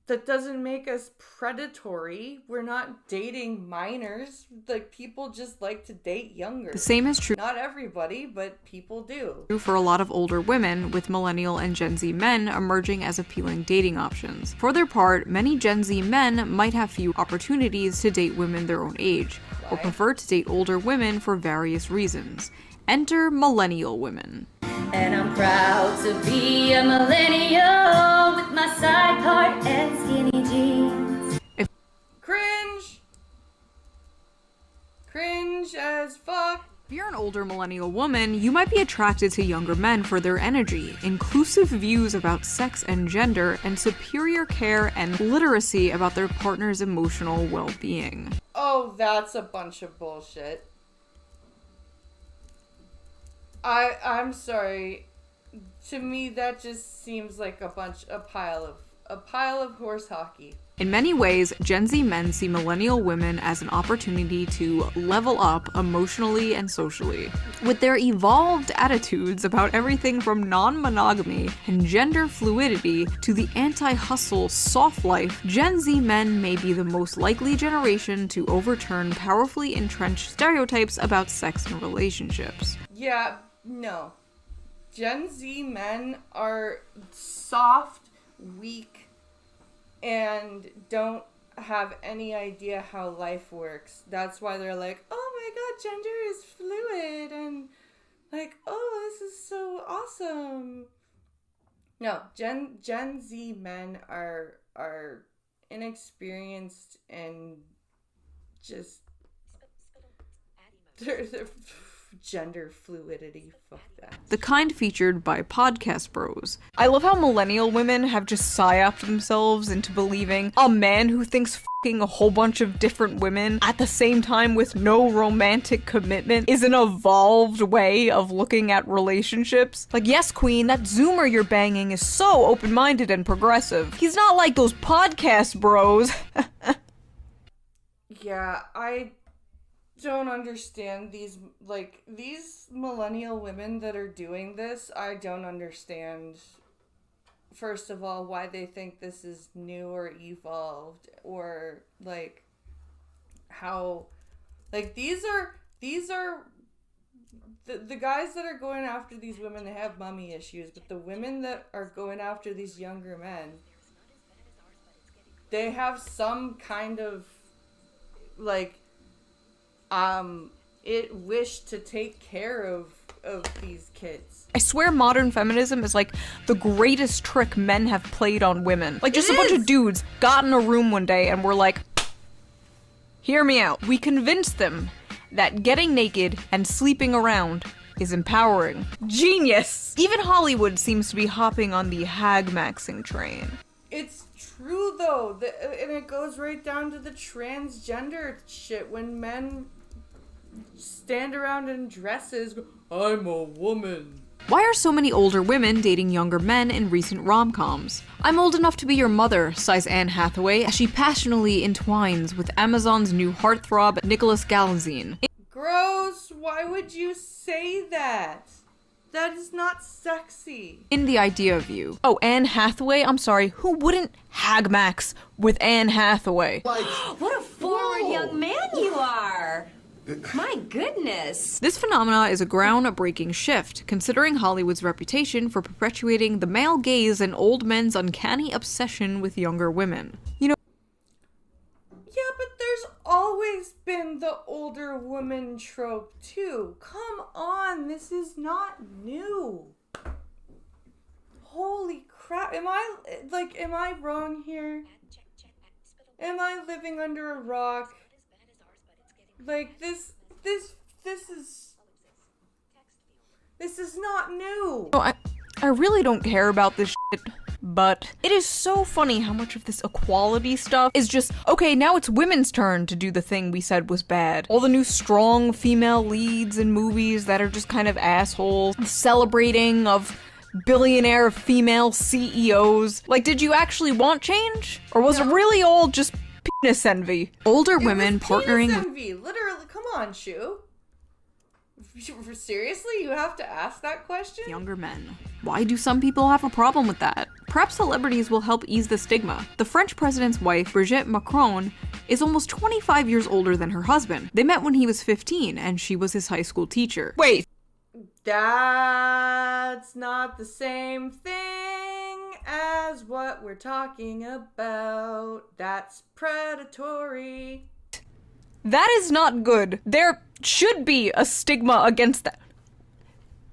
That doesn't make us predatory. We're not dating minors. Like, people just like to date younger. The same is true. Not everybody, but people do. For a lot of older women, with millennial and Gen Z men emerging as appealing dating options. For their part, many Gen Z men might have few opportunities to date women their own age, or prefer to date older women for various reasons. Enter millennial women. And I'm proud to be a millennial with my side part and skinny jeans. Cringe! Cringe as fuck. If you're an older millennial woman, you might be attracted to younger men for their energy, inclusive views about sex and gender, and superior care and literacy about their partner's emotional well-being. Oh, that's a bunch of bullshit. I'm sorry. To me, that just seems like a pile of horse hockey. In many ways, Gen Z men see millennial women as an opportunity to level up emotionally and socially. With their evolved attitudes about everything from non-monogamy and gender fluidity to the anti-hustle soft life, Gen Z men may be the most likely generation to overturn powerfully entrenched stereotypes about sex and relationships. Yeah, no. Gen Z men are soft, weak, and don't have any idea how life works. That's why they're like, oh my god, gender is fluid, and like, oh, this is so awesome. No, Gen Z men are inexperienced and just they're gender fluidity. Fuck that. The kind featured by Podcast Bros. I love how millennial women have just psyoped themselves into believing a man who thinks fucking a whole bunch of different women at the same time with no romantic commitment is an evolved way of looking at relationships. Like, yes, queen, that Zoomer you're banging is so open-minded and progressive. He's not like those Podcast Bros. Yeah, I don't understand these millennial women that are doing this. I don't understand, first of all, why they think this is new or evolved, or like how, like, these are the guys that are going after these women. They have mommy issues, but the women that are going after these younger men, they have some kind of like it wish to take care of these kids. I swear modern feminism is like the greatest trick men have played on women. Like, just a bunch of dudes got in a room one day and were like, hear me out. We convinced them that getting naked and sleeping around is empowering. Genius! Even Hollywood seems to be hopping on the hag-maxing train. It's true though, and it goes right down to the transgender shit. When men stand around in dresses, I'm a woman. Why are so many older women dating younger men in recent rom-coms? I'm old enough to be your mother, sighs Anne Hathaway as she passionately entwines with Amazon's new heartthrob, Nicholas Galitzine. Gross, why would you say that? That is not sexy. In The Idea of You. Oh, Anne Hathaway? I'm sorry, who wouldn't hag-max with Anne Hathaway? What a forward young man you are! My goodness. This phenomena is a groundbreaking shift, considering Hollywood's reputation for perpetuating the male gaze and old men's uncanny obsession with younger women. You know, yeah, but there's always been the older woman trope too. Come on, this is not new. Holy crap. Am I wrong here? Am I living under a rock? Like, this is not new. No, I really don't care about this shit, but it is so funny how much of this equality stuff is just, okay, now it's women's turn to do the thing we said was bad. All the new strong female leads in movies that are just kind of assholes, celebrating of billionaire female CEOs. Like, did you actually want change? Or was it really all just penis envy? Older women partnering Penis with... envy, literally. Come on, Shu. Seriously, you have to ask that question? Younger men. Why do some people have a problem with that? Perhaps celebrities will help ease the stigma. The French president's wife, Brigitte Macron, is almost 25 years older than her husband. They met when he was 15, and she was his high school teacher. Wait! That's not the same thing as what we're talking about. That's predatory. That is not good. There should be a stigma against that.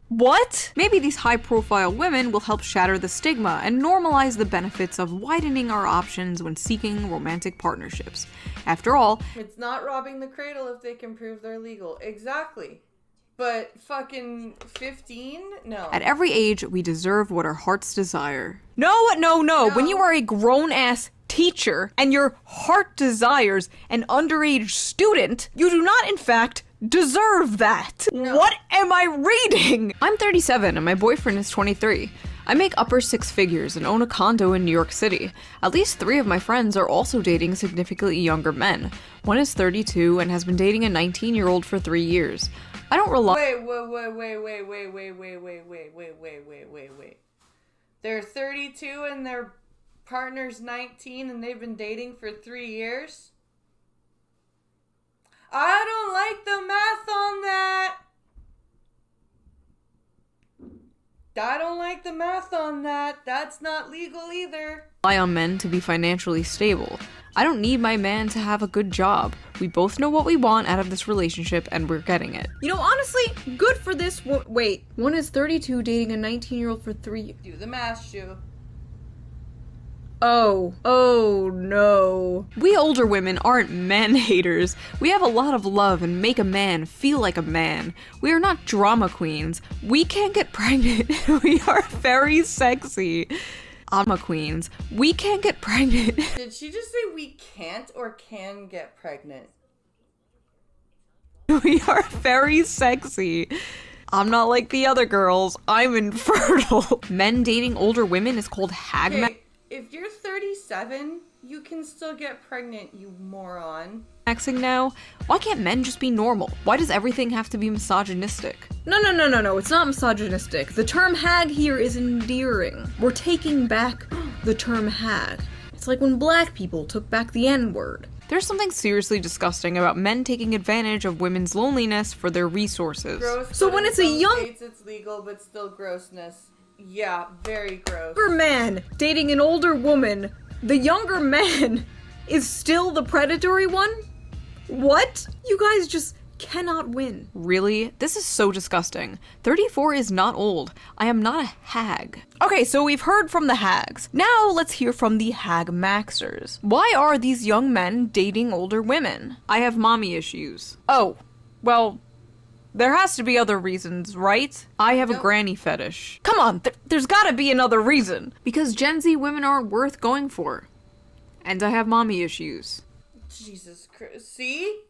What? Maybe these high-profile women will help shatter the stigma and normalize the benefits of widening our options when seeking romantic partnerships. After all, it's not robbing the cradle if they can prove they're legal. Exactly. But fucking 15? No. At every age, we deserve what our hearts desire. No. When you are a grown-ass teacher and your heart desires an underage student, you do not, in fact, deserve that. No. What am I reading? I'm 37 and my boyfriend is 23. I make upper six figures and own a condo in New York City. At least 3 of my friends are also dating significantly younger men. One is 32 and has been dating a 19-year-old for 3 years. I don't rely- Wait. They're 32 and their partner's 19 and they've been dating for 3 years? I don't like the math on that. I don't like the math on that. That's not legal either. Rely on men to be financially stable. I don't need my man to have a good job. We both know what we want out of this relationship and we're getting it. You know, honestly, good for this wait. One is 32 dating a 19-year-old for 3 years. Do the math, Shu. Oh no. We older women aren't man haters. We have a lot of love and make a man feel like a man. We are not drama queens. We can't get pregnant. We are very sexy. Drama queens. We can't get pregnant. Did she just say we can't or can get pregnant? We are very sexy. I'm not like the other girls. I'm infertile. Men dating older women is called hag. If you're 37, you can still get pregnant, you moron. Maxing now? Why can't men just be normal? Why does everything have to be misogynistic? No, it's not misogynistic. The term hag here is endearing. We're taking back the term hag. It's like when black people took back the N-word. There's something seriously disgusting about men taking advantage of women's loneliness for their resources. Gross, so when it's a young states it's legal, but still grossness. Yeah, very gross. Younger man dating an older woman, the younger man is still the predatory one? What? You guys just cannot win. Really? This is so disgusting. 34 is not old. I am not a hag. Okay, so we've heard from the hags. Now let's hear from the hag maxers. Why are these young men dating older women? I have mommy issues. Oh, well, there has to be other reasons, right? I have a granny fetish. Come on, there's gotta be another reason. Because Gen Z women aren't worth going for. And I have mommy issues. Jesus Christ. See?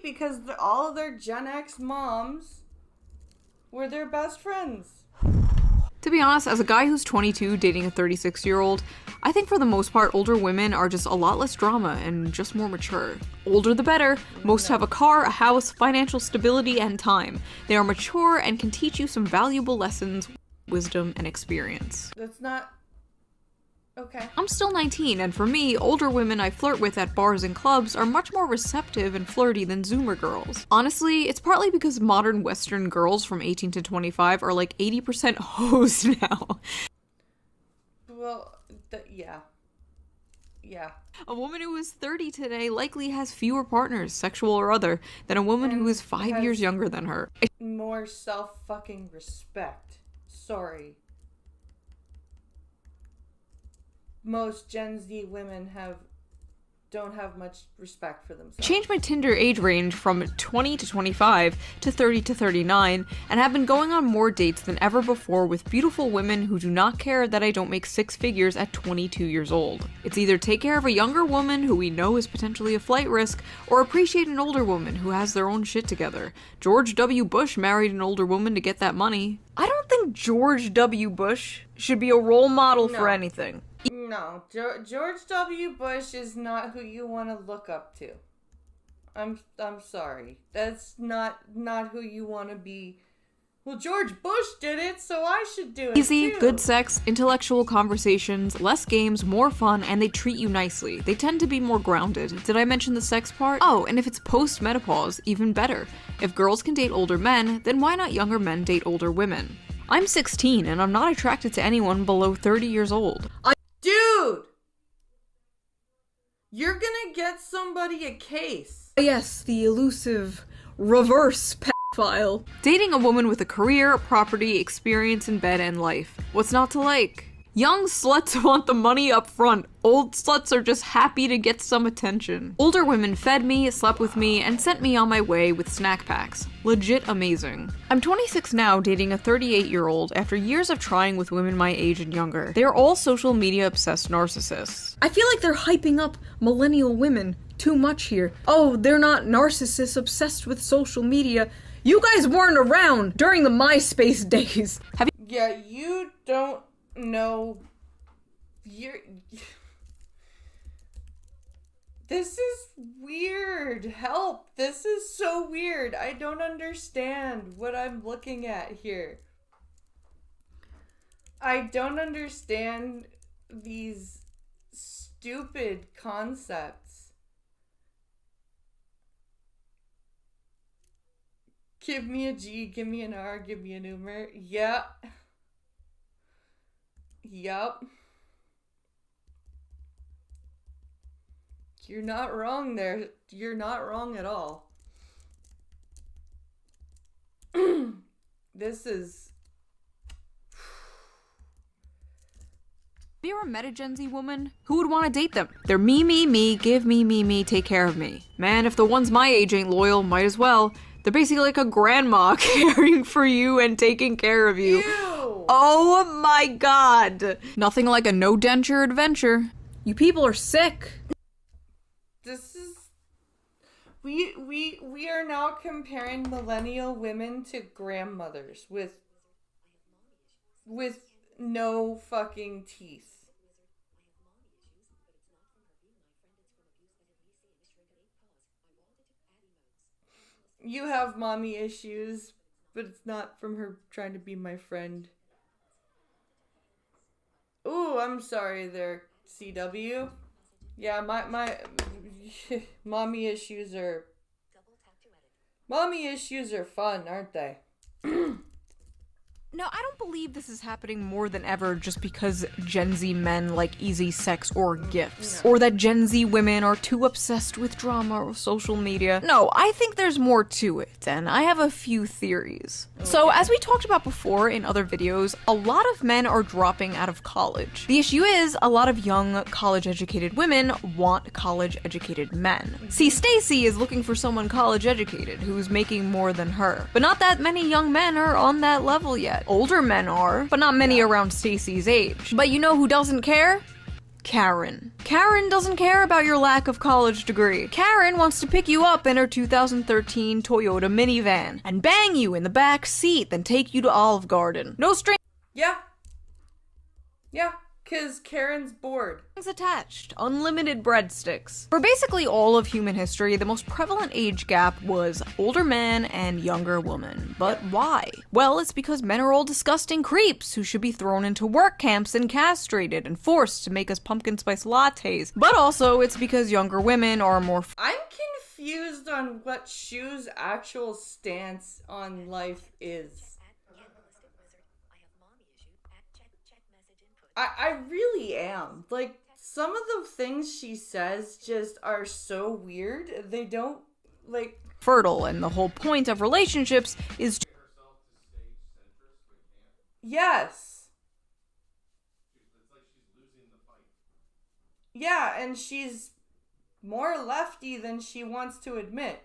Because all of their Gen X moms were their best friends. To be honest, as a guy who's 22 dating a 36-year-old, I think for the most part older women are just a lot less drama and just more mature. Older the better. Most have a car, a house, financial stability, and time. They are mature and can teach you some valuable lessons, wisdom, and experience. That's not... Okay. I'm still 19, and for me, older women I flirt with at bars and clubs are much more receptive and flirty than Zoomer girls. Honestly, it's partly because modern Western girls from 18 to 25 are like 80% hoes now. Well, yeah. Yeah. A woman who is 30 today likely has fewer partners, sexual or other, than a woman who is 5 years younger than her. More self-fucking respect. Sorry. most Gen Z women don't have much respect for themselves. Changed my Tinder age range from 20 to 25 to 30 to 39 and have been going on more dates than ever before with beautiful women who do not care that I don't make 6 figures at 22 years old. It's either take care of a younger woman who we know is potentially a flight risk or appreciate an older woman who has their own shit together. George W. Bush married an older woman to get that money. I don't think George W. Bush should be a role model for anything. No, George W. Bush is not who you want to look up to. I'm sorry. That's not who you want to be. Well, George Bush did it, so I should do it Easy, too. good sex, intellectual conversations, less games, more fun, and they treat you nicely. They tend to be more grounded. Did I mention the sex part? Oh, and if it's post-menopause, even better. If girls can date older men, then why not younger men date older women? I'm 16 and I'm not attracted to anyone below 30 years old. Dude! You're gonna get somebody a case. Yes, the elusive reverse pedophile. Dating a woman with a career, property, experience in bed, and life. What's not to like? Young sluts want the money up front. Old sluts are just happy to get some attention. Older women fed me, slept with me, and sent me on my way with snack packs. Legit amazing. I'm 26 now, dating a 38-year-old after years of trying with women my age and younger. They are all social media obsessed narcissists. I feel like they're hyping up millennial women too much here. Oh, they're not narcissists obsessed with social media. You guys weren't around during the MySpace days. Have you? Yeah, you don't know. This is weird. Help. This is so weird. I don't understand what I'm looking at here. I don't understand these stupid concepts. Give me a G, give me an R, give me an Umer. Yep. Yup. You're not wrong there. You're not wrong at all. This is... Have you ever met a Gen Z woman? Who would want to date them? They're me, give me, take care of me. Man, if the ones my age ain't loyal, might as well. They're basically like a grandma caring for you and taking care of you. Ew. Oh my god. Nothing like a no denture adventure. You people are sick. This is... We are now comparing millennial women to grandmothers with no fucking teeth. You have mommy issues, but it's not from her trying to be my friend. Ooh, I'm sorry there, CW. Yeah, my mommy issues are fun, aren't they? No, I don't believe this is happening more than ever just because Gen Z men like easy sex or gifts. Or that Gen Z women are too obsessed with drama or social media. No, I think there's more to it, and I have a few theories. Okay. So, as we talked about before in other videos, a lot of men are dropping out of college. The issue is, a lot of young, college-educated women want college-educated men. See, Stacy is looking for someone college-educated who's making more than her. But not that many young men are on that level yet. Older men are, but not many around Stacy's age. But you know who doesn't care? Karen. Karen doesn't care about your lack of college degree. Karen wants to pick you up in her 2013 Toyota minivan and bang you in the back seat, then take you to Olive Garden. No strings Cause Karen's bored. Attached. Unlimited breadsticks. For basically all of human history, the most prevalent age gap was older man and younger woman. But why? Well, it's because men are all disgusting creeps who should be thrown into work camps and castrated and forced to make us pumpkin spice lattes. But also, it's because younger women are more I'm confused on what Shu's actual stance on life is. I really am. Like, some of the things she says just are so weird. They don't, like... fertile, and the whole point of relationships is to... Yes. Yeah, and she's more lefty than she wants to admit.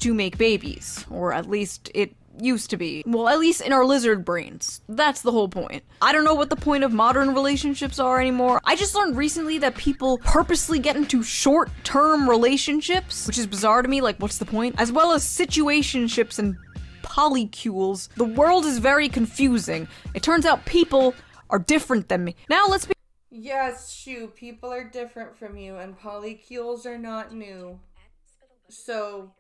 To make babies, or at least it used to be. Well, at least in our lizard brains. That's the whole point. I don't know what the point of modern relationships are anymore. I just learned recently that people purposely get into short-term relationships, which is bizarre to me, like what's the point? As well as situationships and polycules. The world is very confusing. It turns out people are different than me. Now let's be— Yes, Shu, people are different from you, and polycules are not new. So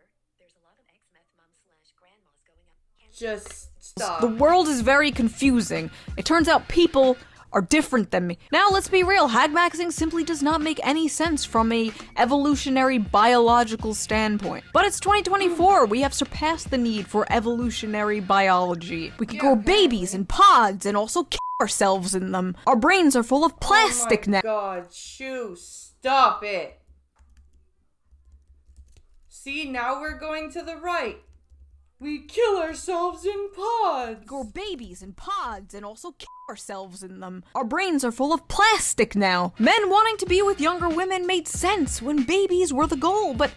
just stop. The world is very confusing. It turns out people are different than me. Now let's be real, hagmaxing simply does not make any sense from a evolutionary biological standpoint. But it's 2024, we have surpassed the need for evolutionary biology. We can grow babies in pods and also kill ourselves in them. Our brains are full of plastic now. Oh my god, Shu, stop it. See, now we're going to the right. We kill ourselves in pods. Grow babies in pods and also kill ourselves in them. Our brains are full of plastic now. Men wanting to be with younger women made sense when babies were the goal, but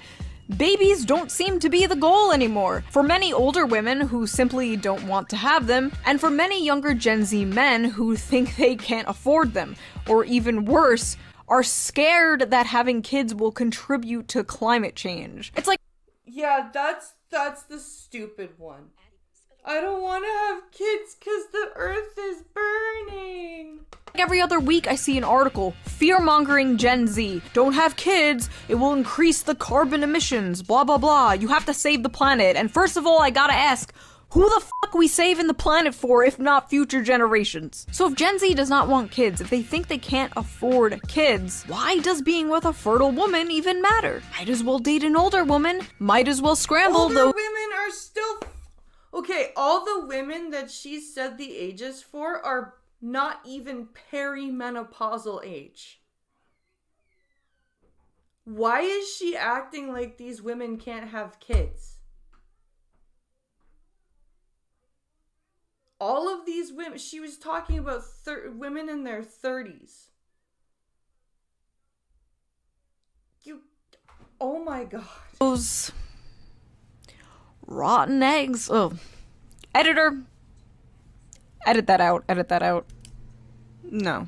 babies don't seem to be the goal anymore. For many older women who simply don't want to have them, and for many younger Gen Z men who think they can't afford them, or even worse, are scared that having kids will contribute to climate change. It's like— Yeah, that's the stupid one. I don't want to have kids because the earth is burning. Every other week I see an article, fear-mongering Gen Z. Don't have kids, it will increase the carbon emissions, blah blah blah. You have to save the planet. And first of all, I gotta ask, who the fuck we saving the planet for if not future generations? So if Gen Z does not want kids, if they think they can't afford kids, why does being with a fertile woman even matter? Might as well date an older woman. Might as well scramble Older though. women are still... Okay, all the women that she said the ages for are not even perimenopausal age. Why is she acting like these women can't have kids? All of these women, she was talking about women in their 30s. Oh my god. Those rotten eggs. Oh. Editor. Edit that out. Edit that out. No.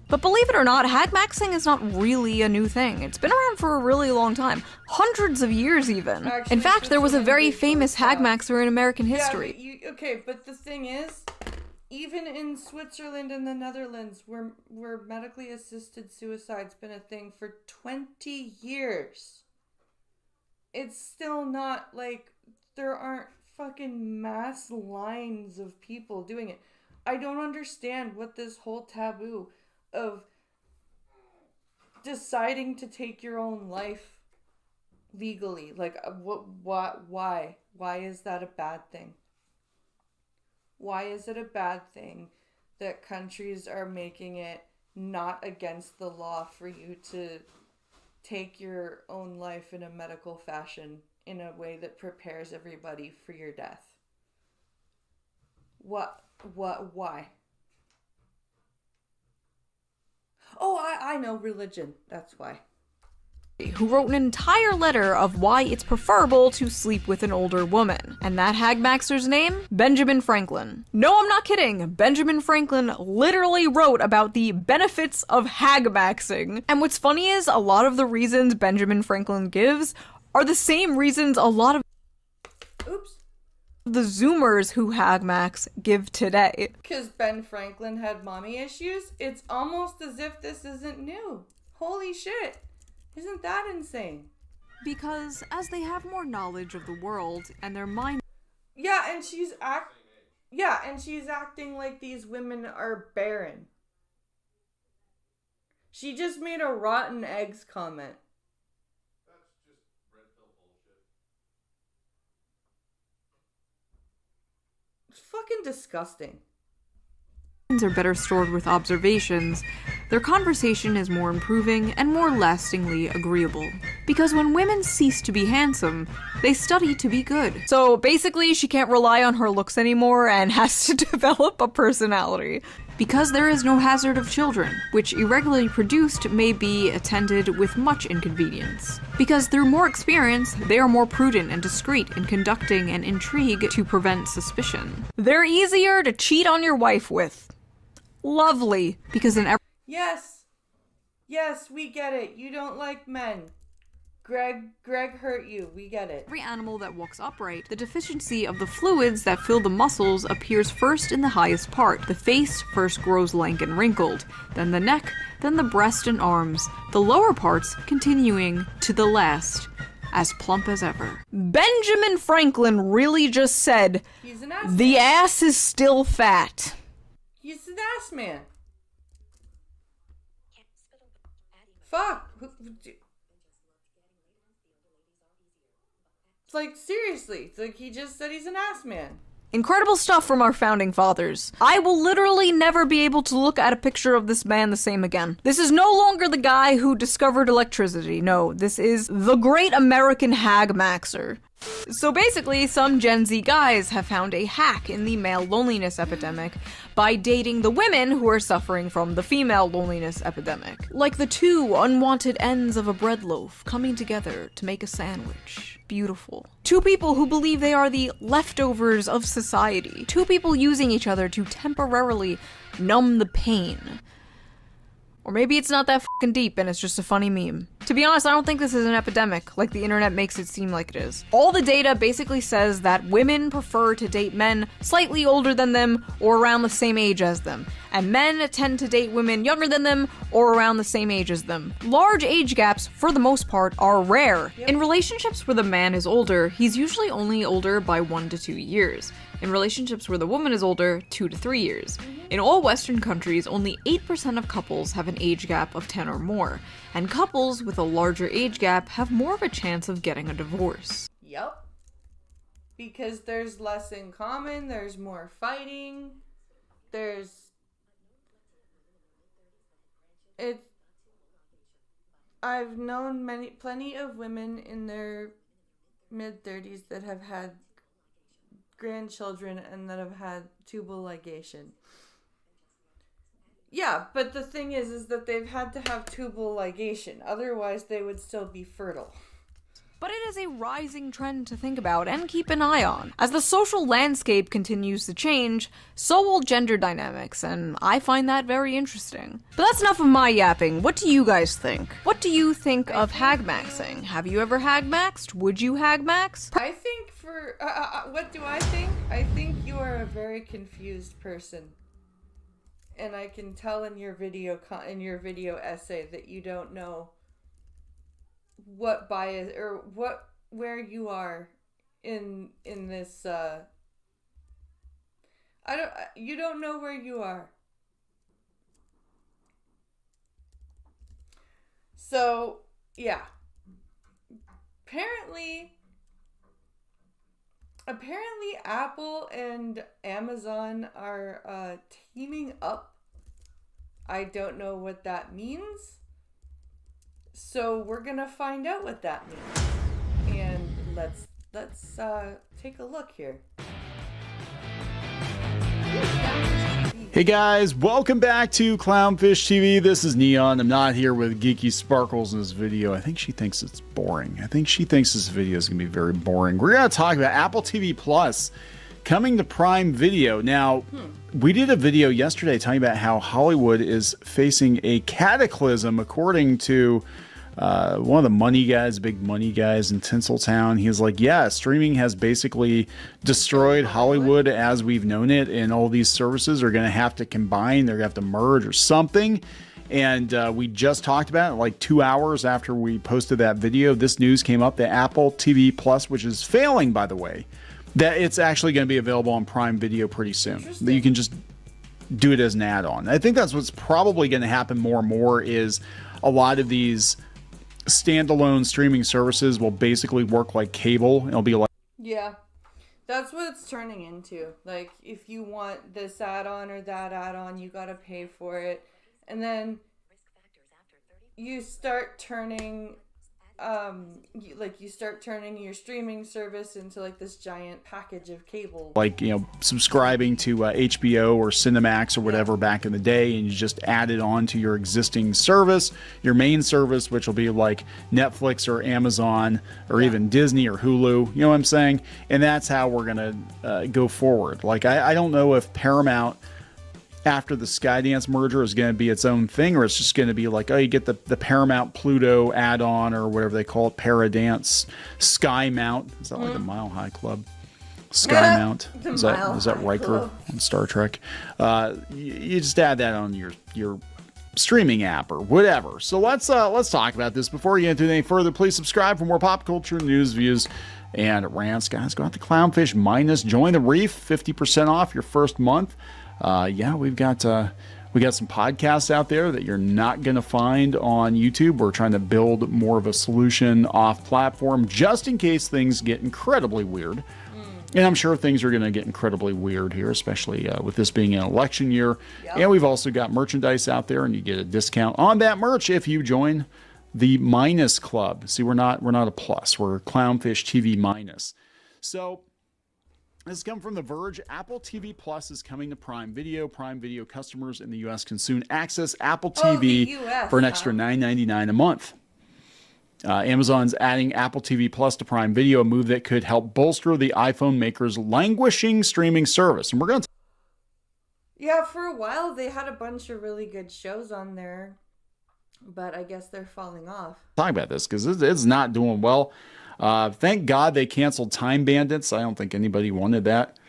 But believe it or not, hagmaxing is not really a new thing. It's been around for a really long time. Hundreds of years even. Actually, in fact, there was a very famous hagmaxer in American history. Yeah, okay, but the thing is, even in Switzerland and the Netherlands, where medically assisted suicide's been a thing for 20 years, it's still not like there aren't fucking mass lines of people doing it. I don't understand what this whole taboo of deciding to take your own life legally, like why is that a bad thing? Why is it a bad thing that countries are making it not against the law for you to take your own life in a medical fashion in a way that prepares everybody for your death? Why? Oh, I know, religion. That's why. Who wrote an entire letter of why it's preferable to sleep with an older woman. And that hagmaxer's name? Benjamin Franklin. No, I'm not kidding. Benjamin Franklin literally wrote about the benefits of hagmaxing. And what's funny is a lot of the reasons Benjamin Franklin gives are the same reasons a lot of the Zoomers who hagmax give today. Because Ben Franklin had mommy issues? It's almost as if this isn't new. Holy shit. Isn't that insane? Because as they have more knowledge of the world and their mind... Yeah, and she's acting like these women are barren. She just made a rotten eggs comment. It's fucking disgusting. are better stored with observations, their conversation is more improving and more lastingly agreeable. Because when women cease to be handsome, they study to be good. So basically, she can't rely on her looks anymore and has to develop a personality. Because there is no hazard of children, which irregularly produced may be attended with much inconvenience. Because through more experience, they are more prudent and discreet in conducting an intrigue to prevent suspicion. They're easier to cheat on your wife with. Lovely, because in every— Yes. Yes, we get it. You don't like men. Greg hurt you. We get it. Every animal that walks upright, the deficiency of the fluids that fill the muscles appears first in the highest part. The face first grows lank and wrinkled, then the neck, then the breast and arms, the lower parts continuing to the last, as plump as ever. Benjamin Franklin really just said, He's an ass the man. ass is still fat. He's an ass man. Fuck. It's like, seriously. It's like he just said he's an ass man. Incredible stuff from our founding fathers. I will literally never be able to look at a picture of this man the same again. This is no longer the guy who discovered electricity. No, this is the great American hag-maxer. So basically, some Gen Z guys have found a hack in the male loneliness epidemic by dating the women who are suffering from the female loneliness epidemic. Like the two unwanted ends of a bread loaf coming together to make a sandwich. Beautiful. Two people who believe they are the leftovers of society. Two people using each other to temporarily numb the pain. Or maybe it's not that fucking deep and it's just a funny meme. To be honest, I don't think this is an epidemic, like the internet makes it seem like it is. All the data basically says that women prefer to date men slightly older than them or around the same age as them, and men tend to date women younger than them or around the same age as them. Large age gaps, for the most part, are rare. In relationships where the man is older, he's usually only older by 1 to 2 years. In relationships where the woman is older, 2 to 3 years. In all Western countries, only 8% of couples have an age gap of 10 or more, and couples with a larger age gap have more of a chance of getting a divorce. Yep. Because there's less in common, there's more fighting, I've known plenty of women in their mid-30s that have had grandchildren and that have had tubal ligation. Yeah, but the thing is that they've had to have tubal ligation, otherwise they would still be fertile. But it is a rising trend to think about and keep an eye on. As the social landscape continues to change, so will gender dynamics, and I find that very interesting. But that's enough of my yapping. What do you guys think? What do you think of hag-maxing? Have you ever hag-maxed? Would you hag-max? I think what do I think? I think you are a very confused person. And I can tell in your video essay that you don't know what bias or where you are in this you don't know where you are. So, yeah. Apparently Apple and Amazon are teaming up. I don't know what that means. So we're gonna find out what that means. And let's take a look here. Hey guys, welcome back to Clownfish TV. This is Neon. I'm not here with Geeky Sparkles in this video. I think she thinks it's boring. I think she thinks this video is going to be very boring. We're going to talk about Apple TV Plus coming to Prime Video. Now, we did a video yesterday talking about how Hollywood is facing a cataclysm, according to one of the money guys, big money guys in Tinseltown. He's like, yeah, streaming has basically destroyed Hollywood as we've known it, and all these services are going to have to combine. They're going to have to merge or something. And we just talked about it like 2 hours after we posted that video. This news came up that Apple TV Plus, which is failing, by the way, that it's actually going to be available on Prime Video pretty soon. That you can just do it as an add-on. I think that's what's probably going to happen more and more is a lot of these standalone streaming services will basically work like cable. It'll be like, Yeah. That's what it's turning into. Like, if you want this add-on or that add-on, you gotta pay for it. And then you start turning, you start turning your streaming service into like this giant package of cable. Like, you know, subscribing to HBO or Cinemax or whatever back in the day, and you just add it on to your existing service, your main service, which will be like Netflix or Amazon or even Disney or Hulu. You know what I'm saying? And that's how we're gonna go forward. Like, I don't know if Paramount, after the Skydance merger, is going to be its own thing, or it's just going to be like, oh, you get the Paramount Pluto add-on or whatever they call it, Paradance, Sky Mount. Is that like a Mile High Club? Sky Mount. Is that Riker on Star Trek? You just add that on your streaming app or whatever. So let's talk about this. Before you get into any further, please subscribe for more pop culture news, views, and rants. Guys, go out to Clownfish Minus. Join the Reef, 50% off your first month. We've got some podcasts out there that you're not going to find on YouTube. We're trying to build more of a solution off platform just in case things get incredibly weird. And I'm sure things are going to get incredibly weird here, especially with this being an election year. Yep. And we've also got merchandise out there, and you get a discount on that merch if you join the Minus Club. See, we're not a plus. We're Clownfish TV Minus. So this has come from The Verge. Apple TV Plus is coming to Prime Video. Prime Video customers in the U.S. can soon access Apple TV for an extra $9.99 a month. Amazon's adding Apple TV Plus to Prime Video, a move that could help bolster the iPhone maker's languishing streaming service. And we're going to... Yeah, for a while they had a bunch of really good shows on there, but I guess they're falling off. Talk about this because it's not doing well. Thank God they canceled Time Bandits. I don't think anybody wanted that.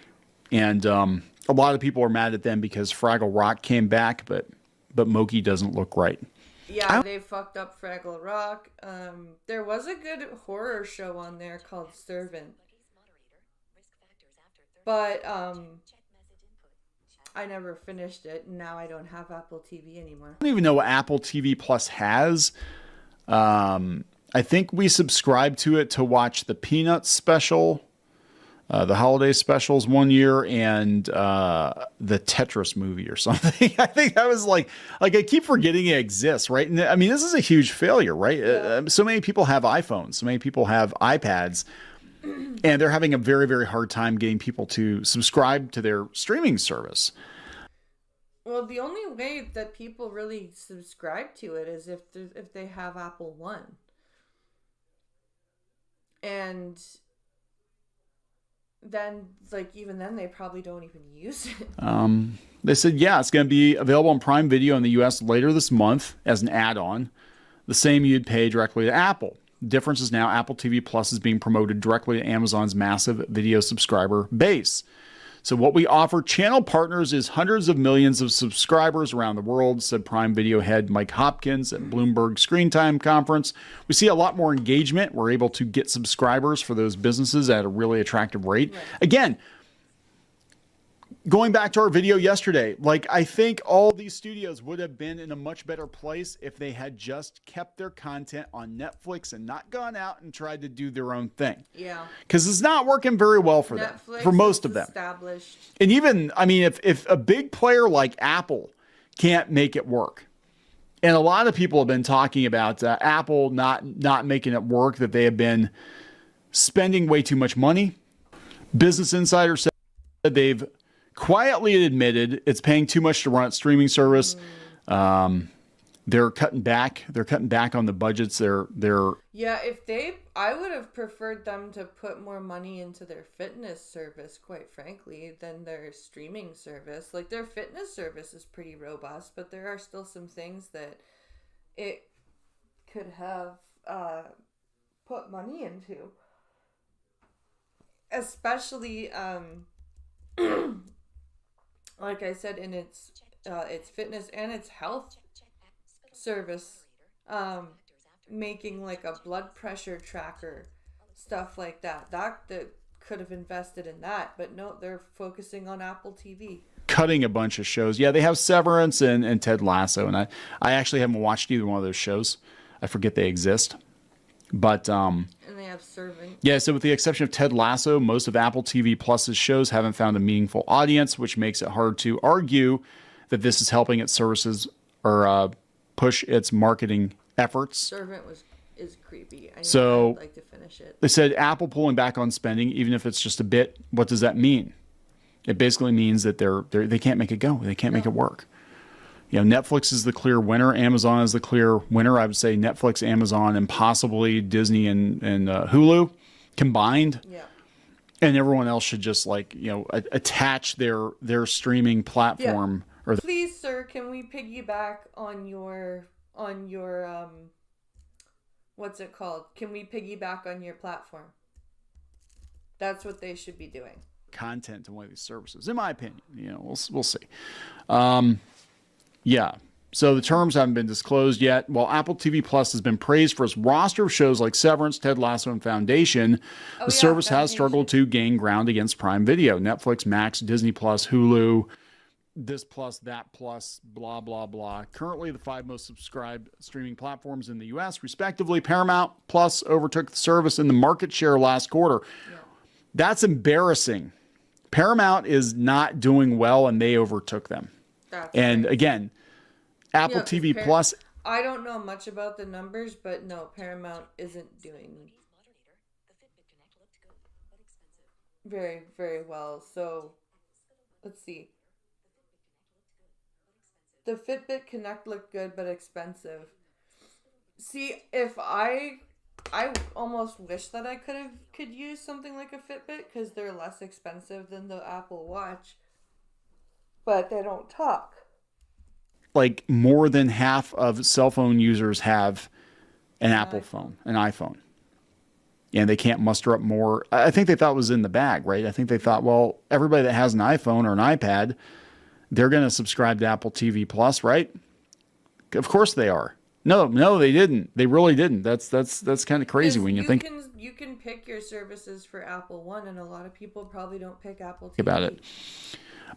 And a lot of people are mad at them because Fraggle Rock came back, but Moki doesn't look right. Yeah, they fucked up Fraggle Rock. There was a good horror show on there called Servant. But I never finished it. And now I don't have Apple TV anymore. I don't even know what Apple TV Plus has. I think we subscribed to it to watch the Peanuts special, the holiday specials one year, and the Tetris movie or something. I think that was like I keep forgetting it exists, right? And I mean, this is a huge failure, right? Yeah. So many people have iPhones, so many people have iPads, and they're having a very, very hard time getting people to subscribe to their streaming service. Well, the only way that people really subscribe to it is if they have Apple One. And then, even then, they probably don't even use it. They said, yeah, it's going to be available on Prime Video in the U.S. later this month as an add-on. The same you'd pay directly to Apple. The difference is now Apple TV Plus is being promoted directly to Amazon's massive video subscriber base. So what we offer channel partners is hundreds of millions of subscribers around the world, said Prime Video head Mike Hopkins at Bloomberg Screen Time Conference. We see a lot more engagement. We're able to get subscribers for those businesses at a really attractive rate. Right. Again, going back to our video yesterday, I think all these studios would have been in a much better place if they had just kept their content on Netflix and not gone out and tried to do their own thing. Yeah. Because it's not working very well for them, for most of them. Established. And even, I mean, if a big player like Apple can't make it work, and a lot of people have been talking about Apple not making it work, that they have been spending way too much money. Business Insider said they've quietly admitted it's paying too much to run its streaming service. They're cutting back. They're cutting back on the budgets. Yeah, I would have preferred them to put more money into their fitness service, quite frankly, than their streaming service. Their fitness service is pretty robust, but there are still some things that it could have put money into. Especially, like I said, in its fitness and its health service, making a blood pressure tracker, stuff like that. That could have invested in that, but no, they're focusing on Apple TV. Cutting a bunch of shows. Yeah, they have Severance and Ted Lasso, and I actually haven't watched either one of those shows. I forget they exist. But And they have Servant. yeah, so with the exception of Ted Lasso, most of Apple TV Plus's shows haven't found a meaningful audience, which makes it hard to argue that this is helping its services or push its marketing efforts. Servant is creepy. I'd like to finish it. They said Apple pulling back on spending, even if it's just a bit. What does that mean? It basically means that they can't make it go. They can't make it work. You know, Netflix is the clear winner. Amazon is the clear winner. I would say Netflix, Amazon, and possibly Disney and Hulu combined. Yeah. And everyone else should just attach their streaming platform. Yeah. Please, sir, can we piggyback on your what's it called? Can we piggyback on your platform? That's what they should be doing. Content to one of these services, in my opinion. You know, we'll see. Yeah. So the terms haven't been disclosed yet. While Apple TV Plus has been praised for its roster of shows like Severance, Ted Lasso, and Foundation, the service has struggled to gain ground against Prime Video, Netflix, Max, Disney Plus, Hulu, this plus, that plus, blah, blah, blah. Currently, the 5 most subscribed streaming platforms in the U.S., respectively, Paramount Plus overtook the service in the market share last quarter. Yeah. That's embarrassing. Paramount is not doing well, and they overtook them. And again, Apple TV Plus. I don't know much about the numbers, but no, Paramount isn't doing very, very well. So let's see. The Fitbit Connect looked good, but expensive. See, if I almost wish that I could use something like a Fitbit because they're less expensive than the Apple Watch, but they don't talk. Like more than half of cell phone users have an Apple phone, an iPhone. And they can't muster up more. I think they thought it was in the bag, right? I think they thought, well, everybody that has an iPhone or an iPad, they're going to subscribe to Apple TV Plus, right? Of course they are. No, they didn't. They really didn't. That's kind of crazy when you think you can pick your services for Apple One, and a lot of people probably don't pick Apple TV. About it.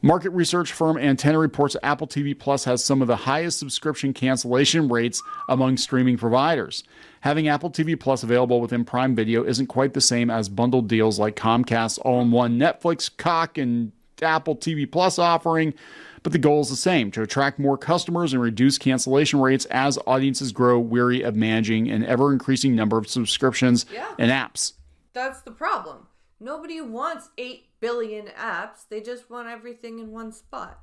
Market research firm Antenna reports Apple TV Plus has some of the highest subscription cancellation rates among streaming providers. Having Apple TV Plus available within Prime Video isn't quite the same as bundled deals like Comcast's all-in-one Netflix, Cock, and Apple TV Plus offering, but the goal is the same, to attract more customers and reduce cancellation rates as audiences grow weary of managing an ever-increasing number of subscriptions and apps. That's the problem. Nobody wants 8 billion apps. They just want everything in one spot.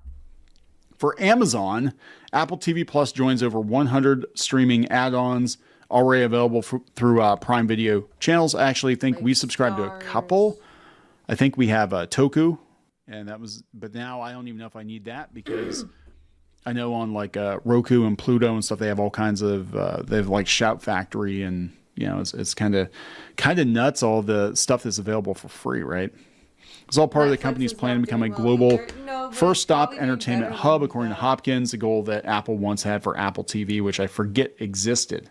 For Amazon, Apple TV Plus joins over 100 streaming add-ons already available through Prime Video channels. I actually think we subscribe to a couple. I think we have Toku, and but now I don't even know if I need that because I know on like Roku and Pluto and stuff, they have all kinds of, they have like Shout Factory and, you know, it's kind of nuts, all the stuff that's available for free, right? It's all part of the company's plan to become a global first-stop entertainment hub, according to Hopkins, a goal that Apple once had for Apple TV, which I forget existed.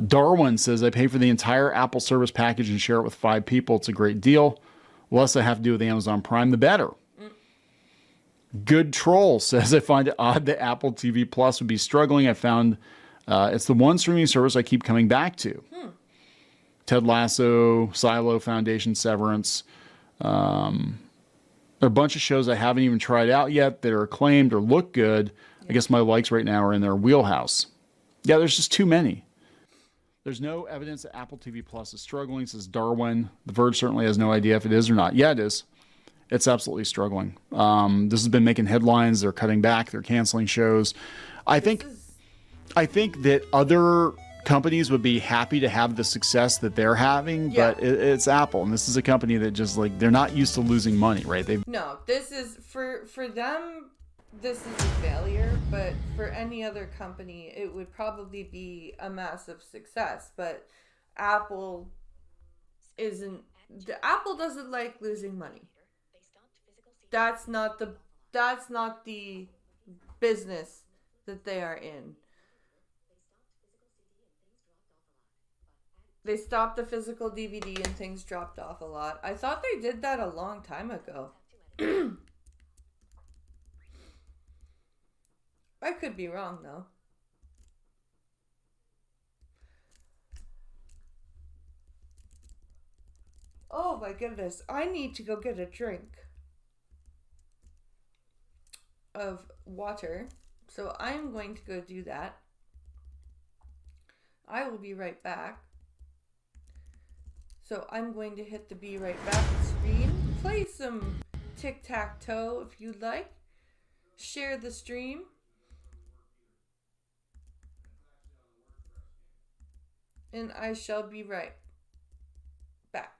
Darwin says, I pay for the entire Apple service package and share it with 5 people. It's a great deal. The less I have to do with Amazon Prime, the better. Good Troll says, I find it odd that Apple TV Plus would be struggling. I found it's the one streaming service I keep coming back to. Ted Lasso, Silo, Foundation, Severance. A bunch of shows I haven't even tried out yet that are acclaimed or look good. I guess my likes right now are in their wheelhouse. Yeah, there's just too many. There's no evidence that Apple TV Plus is struggling, says Darwin. The Verge certainly has no idea if it is or not. Yeah, it is. It's absolutely struggling. This has been making headlines. They're cutting back. They're canceling shows. I think that other companies would be happy to have the success that they're having, but it's Apple, and this is a company that just like, they're not used to losing money, right? No, this is for them. This is a failure, but for any other company, it would probably be a massive success. But Apple isn't. Apple doesn't like losing money. That's not the business that they are in. They stopped the physical DVD and things dropped off a lot. I thought they did that a long time ago. I could be wrong, though. my goodness. I need to go get a drink of water. So I'm going to go do that. I will be right back. So I'm going to hit the be right back screen. Play some tic-tac-toe if you'd like. Share the stream. And I shall be right back.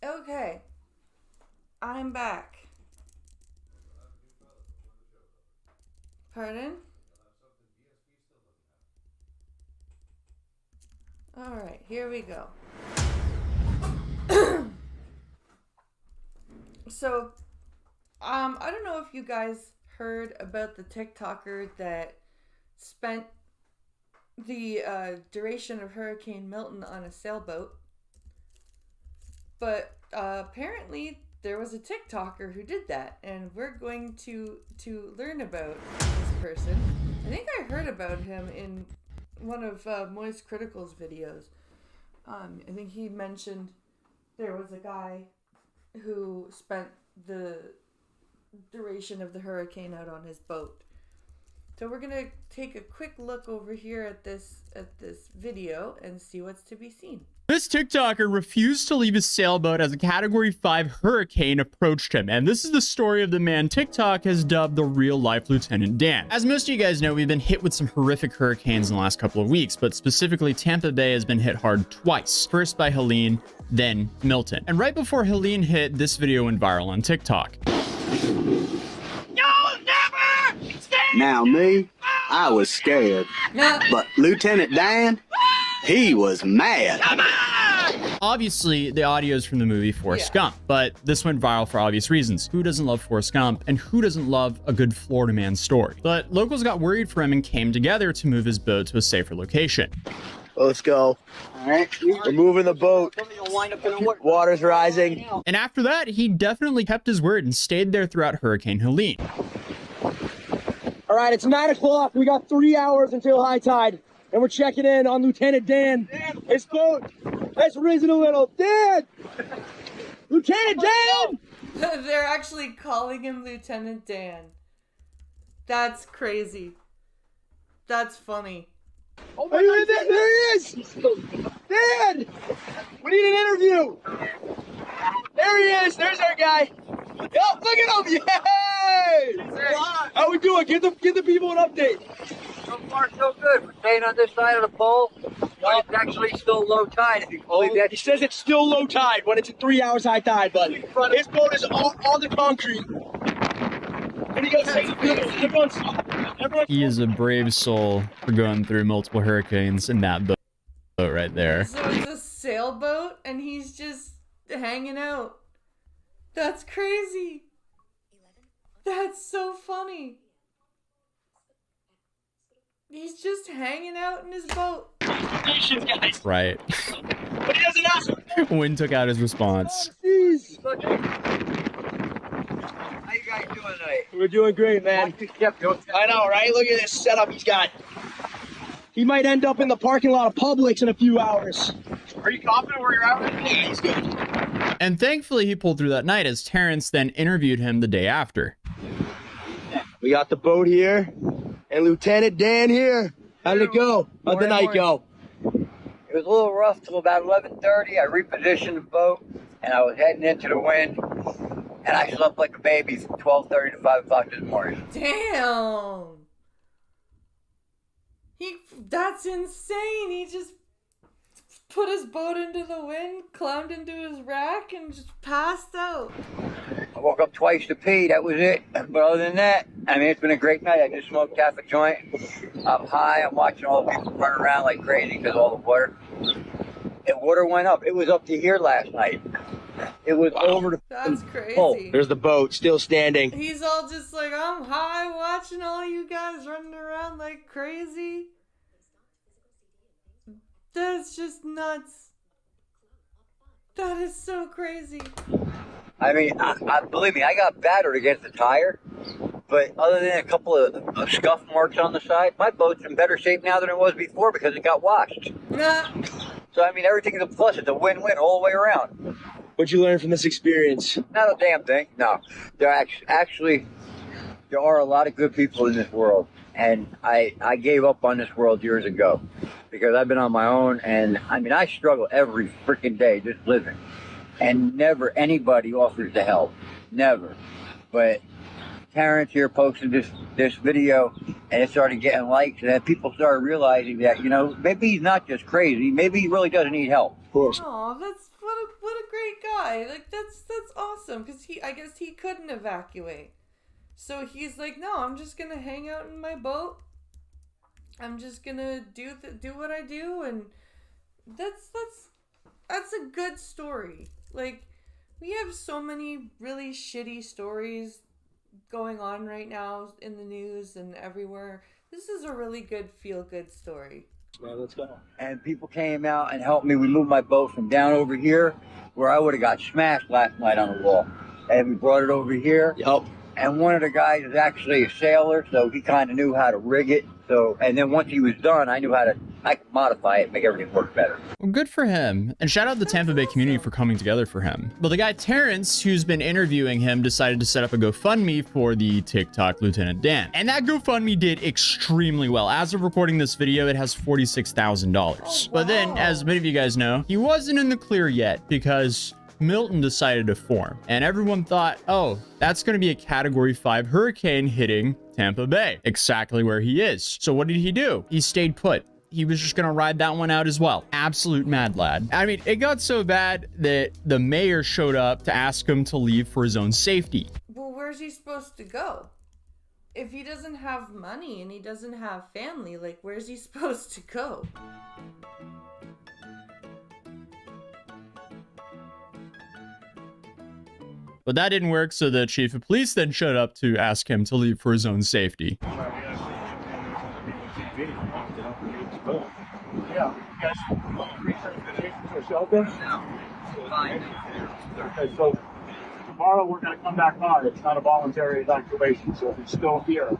Okay. I'm back. Pardon? Alright, here we go. So, I don't know if you guys heard about the TikToker that spent the duration of Hurricane Milton on a sailboat. But apparently there was a TikToker who did that, and we're going to learn about this person. I think I heard about him in one of Moist Critical's videos. I think he mentioned there was a guy who spent the duration of the hurricane out on his boat. So we're gonna take a quick look over here at this video and see what's to be seen. This TikToker refused to leave his sailboat as a Category 5 hurricane approached him, and this is the story of the man TikTok has dubbed the real-life Lieutenant Dan. As most of you guys know, we've been hit with some horrific hurricanes in the last couple of weeks, but specifically Tampa Bay has been hit hard twice. First by Helene, then Milton. And right before Helene hit, this video went viral on TikTok. Now me, I was scared, but Lieutenant Dan, he was mad. Obviously, the audio is from the movie Forrest Gump, but this went viral for obvious reasons. Who doesn't love Forrest Gump, and who doesn't love a good Florida man story? But locals got worried for him and came together to move his boat to a safer location. Let's go. All right. We're moving the boat. Water's rising. And after that, he definitely kept his word and stayed there throughout Hurricane Helene. All right, it's 9 o'clock. We got 3 hours until high tide, and we're checking in on Lieutenant Dan. His boat has risen a little. Dan! Lieutenant Dan! They're actually calling him Lieutenant Dan. That's crazy. That's funny. Oh my God, there he is! Dan! We need an interview! There he is! There's our guy! Oh, look at him! Yay! How we doing? Give the people an update. So far, so good. We're staying on this side of the pole, but it's actually still low tide, if you believe that. He says it's still low tide when it's at 3 hours high tide, but his boat is on the concrete. And he goes, He is a brave soul for going through multiple hurricanes in that boat right there. So it's a sailboat and he's just hanging out. That's crazy. That's so funny. He's just hanging out in his boat. Right. But he doesn't ask. Wynn took out his response. How you guys doing tonight? We're doing great, man. I know, right? Look at this setup he's got. He might end up in the parking lot of Publix in a few hours. Are you confident where you're at? Yeah, he's good. And thankfully he pulled through that night, as Terrence then interviewed him the day after. We got the boat here and Lieutenant Dan here. How did it go? How'd the night go? It was a little rough till about 11:30. I repositioned the boat, and I was heading into the wind, and I slept like a baby from 12:30 to 5 o'clock this morning. Damn. That's insane. He just put his boat into the wind, climbed into his rack, and just passed out. I woke up twice to pee, that was it. But other than that, I mean, it's been a great night. I just smoked half a joint. I'm high, I'm watching all the people run around like crazy because all the water. The water went up. It was up to here last night. It was over the... That's crazy. Oh, there's the boat, still standing. He's all just like, I'm high watching all you guys running around like crazy. That's just nuts. That is so crazy. I mean, I believe me, I got battered against the tire, but other than a couple of scuff marks on the side, my boat's in better shape now than it was before because it got washed. So, I mean, everything's a plus. It's a win-win all the way around. What'd you learn from this experience? Not a damn thing. No. There are a lot of good people in this world, and I gave up on this world years ago because I've been on my own, and, I mean, I struggle every freaking day just living. And never anybody offers to help. Never. But Terrence here posted this video, and it started getting likes, and then people started realizing that, you know, maybe he's not just crazy. Maybe he really doesn't need help. Of course. Oh, that's what a great guy. Like that's awesome because I guess he couldn't evacuate, so he's like, no, I'm just gonna hang out in my boat. I'm just gonna do what I do, and that's a good story. Like, we have so many really shitty stories going on right now in the news and everywhere. This is a really good feel-good story. Well, let's go. And people came out and helped me. We moved my boat from down over here, where I would have got smashed last night on the wall. And we brought it over here. Yep. And one of the guys is actually a sailor, so he kind of knew how to rig it. So, and then once he was done, I could modify it, make everything work better. Well, good for him. And shout out the Tampa Bay community for coming together for him. But the guy Terrence, who's been interviewing him, decided to set up a GoFundMe for the TikTok Lieutenant Dan. And that GoFundMe did extremely well. As of recording this video, it has $46,000. Oh, wow. But then, as many of you guys know, he wasn't in the clear yet because Milton decided to form. And everyone thought, oh, that's going to be a Category 5 hurricane hitting Tampa Bay, exactly where he is. So what did he do? He stayed put. He was just going to ride that one out as well. Absolute mad lad. I mean, it got so bad that the mayor showed up to ask him to leave for his own safety. Well, where's he supposed to go? If he doesn't have money and he doesn't have family, like, where's he supposed to go? But that didn't work, so the chief of police then showed up to ask him to leave for his own safety. Yeah, you guys research to a shelter? Okay, so tomorrow we're going to come back on. It's not a voluntary evacuation, so if it's still here.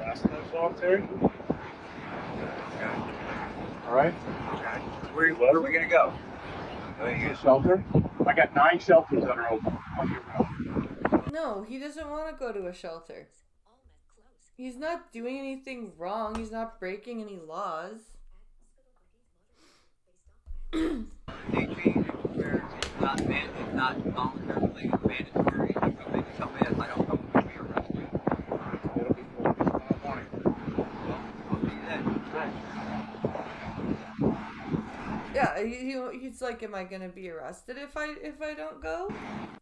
Last night's voluntary? All right? Okay. Where are we going to go? A shelter? I got 9 shelters that are open. No, he doesn't want to go to a shelter. He's not doing anything wrong. He's not breaking any laws. They changed it where it's not voluntarily mandatory. They tell me if I don't come, we'll be arrested. It'll be tomorrow morning. I'll see you then. Yeah, he's like, am I gonna be arrested if I don't go?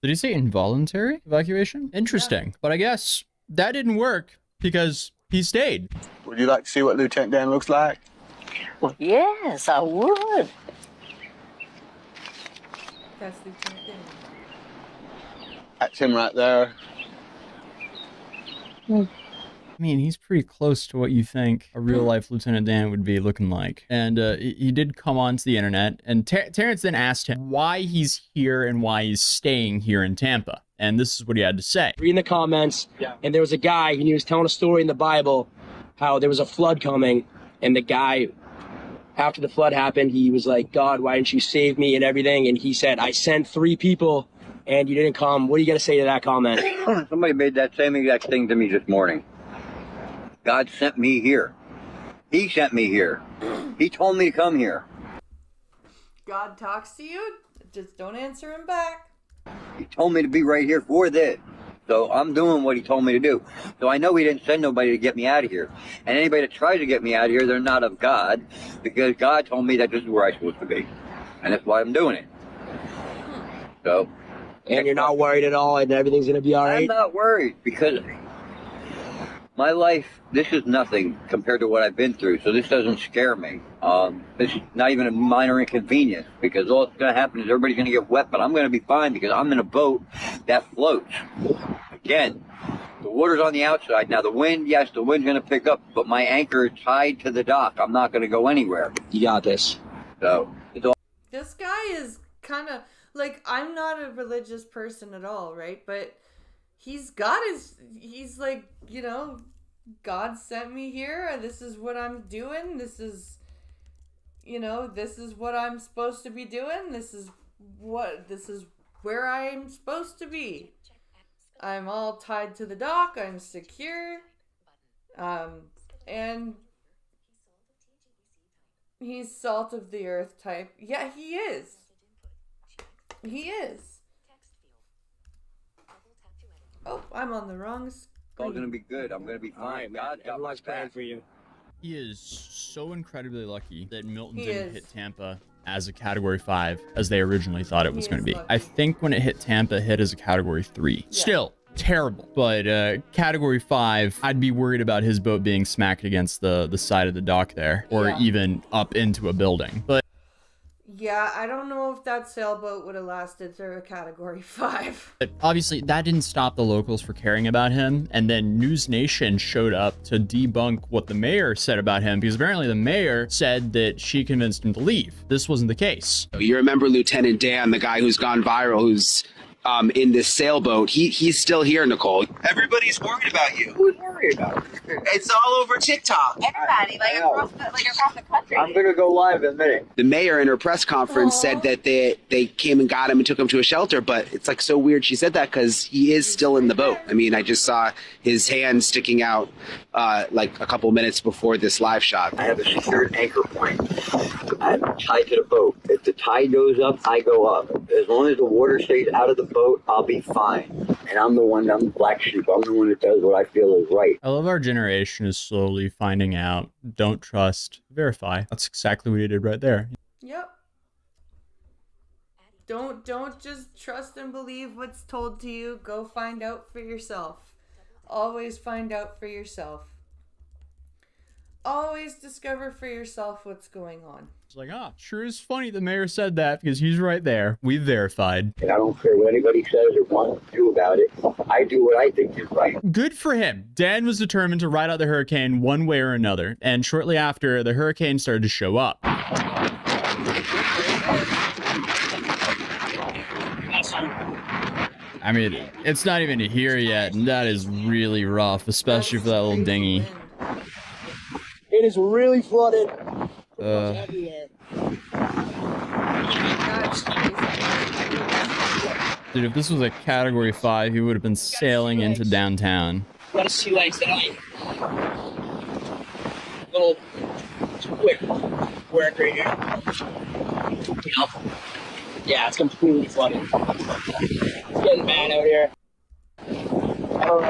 Did he say involuntary evacuation? Interesting. Yeah. But I guess that didn't work because he stayed. Would you like to see what Lieutenant Dan looks like? Well, yes, I would. That's Lieutenant Dan. That's him right there. I mean, he's pretty close to what you think a real-life Lieutenant Dan would be looking like. And he did come onto the internet, and Terrence then asked him why he's here and why he's staying here in Tampa. And this is what he had to say. Reading the comments, and there was a guy, and he was telling a story in the Bible, how there was a flood coming, and the guy, after the flood happened, he was like, God, why didn't you save me and everything? And he said, I sent 3 people, and you didn't come. What are you going to say to that comment? Somebody made that same exact thing to me this morning. God sent me here. He sent me here. He told me to come here. God talks to you, just don't answer him back. He told me to be right here for this. So I'm doing what he told me to do. So I know he didn't send nobody to get me out of here. And anybody that tries to get me out of here, they're not of God. Because God told me that this is where I'm supposed to be. And that's why I'm doing it. So. And you're not worried at all and everything's going to be all right? I'm not worried because my life, this is nothing compared to what I've been through, so this doesn't scare me. This is not even a minor inconvenience because all that's going to happen is everybody's going to get wet, but I'm going to be fine because I'm in a boat that floats. Again, the water's on the outside. Now, the wind, yes, the wind's going to pick up, but my anchor is tied to the dock. I'm not going to go anywhere. You got this. So, it's all. This guy is kind of, like, I'm not a religious person at all, right? But he's like, you know, God sent me here. This is what I'm doing. This is, you know, this is what I'm supposed to be doing. This is where I'm supposed to be. I'm all tied to the dock. I'm secure. And he's salt of the earth type. Yeah, he is. He is. Oh, I'm on the wrong screen. It's all going to be good. I'm going to be fine. God, everyone's praying for you. He is so incredibly lucky that Milton didn't hit Tampa as a Category 5 as they originally thought it was going to be. Lucky. I think when it hit Tampa, it hit as a Category 3. Yeah. Still terrible, but Category 5, I'd be worried about his boat being smacked against the side of the dock there, or even up into a building. But Yeah, I don't know if that sailboat would have lasted through a Category 5. But obviously, that didn't stop the locals from caring about him. And then News Nation showed up to debunk what the mayor said about him, because apparently the mayor said that she convinced him to leave. This wasn't the case. You remember Lieutenant Dan, the guy who's gone viral, who's in this sailboat. He's still here, Nicole. Everybody's worried about you. Who's worried about you? It's all over TikTok. Everybody, across the country. I'm gonna go live in a minute. The mayor in her press conference said that they came and got him and took him to a shelter, but it's like so weird she said that because he is still in the boat. I mean, I just saw his hand sticking out like a couple minutes before this live shot. I have a secured anchor point. I'm tied to the boat. If the tide goes up, I go up. As long as the water stays out of the boat, I'll be fine. And I'm the black sheep. I'm the one that does what I feel is right. I love our generation is slowly finding out. Don't trust, verify. That's exactly what he did right there. Yep. Don't just trust and believe what's told to you. Go find out for yourself. Always find out for yourself. Always discover for yourself what's going on. It's like, sure is funny the mayor said that because he's right there. We verified. And I don't care what anybody says or wants to do about it. I do what I think is right. Good for him. Dan was determined to ride out the hurricane one way or another. And shortly after, the hurricane started to show up. I mean, it's not even here yet, and that is really rough, especially for that little dinghy. It is really flooded. Dude, if this was a Category 5, he would have been sailing into downtown. Got a sea legs tonight. Little quick work right here. Yep. Yeah, it's completely flooded. It's getting bad out here. I don't know.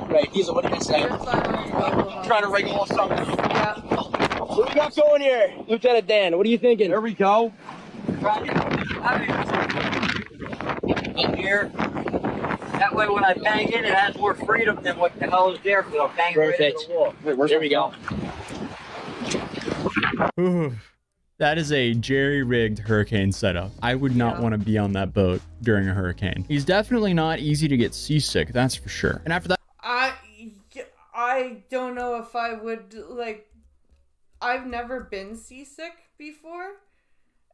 Right, Diesel, what do you say? Trying to wrangle off something. Yeah. What do we got going here, Lieutenant Dan? What are you thinking? There we go. Up here. That way when I bang it, it has more freedom than what the hell is there, because I'll bang it right into the wall. Wait, there we go. Ooh, that is a jerry-rigged hurricane setup. I would not want to be on that boat during a hurricane. He's definitely not easy to get seasick, that's for sure. And after that, I don't know if I would, like, I've never been seasick before,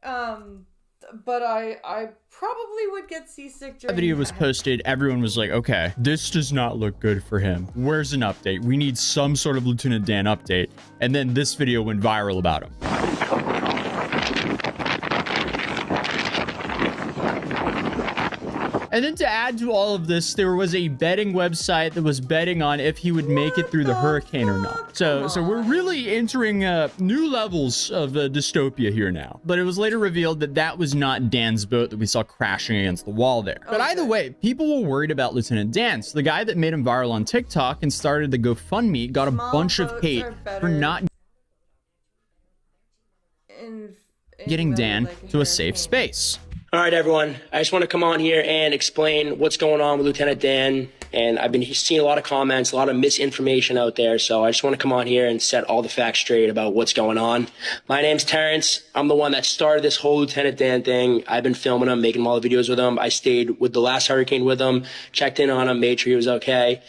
but I probably would get seasick during the video was posted, everyone was like, okay, this does not look good for him. Where's an update? We need some sort of Lieutenant Dan update. And then this video went viral about him. And then to add to all of this, there was a betting website that was betting on if he would make it through the hurricane or not. So we're really entering new levels of dystopia here now. But it was later revealed that that was not Dan's boat that we saw crashing against the wall there. But either way, people were worried about Lieutenant Dan. So the guy that made him viral on TikTok and started the GoFundMe got a bunch of hate for not getting Dan to a safe space. All right, everyone. I just want to come on here and explain what's going on with Lieutenant Dan. And I've been seeing a lot of comments, a lot of misinformation out there. So I just want to come on here and set all the facts straight about what's going on. My name's Terrence. I'm the one that started this whole Lieutenant Dan thing. I've been filming him, making all the videos with him. I stayed with the last hurricane with him, checked in on him, made sure he was okay.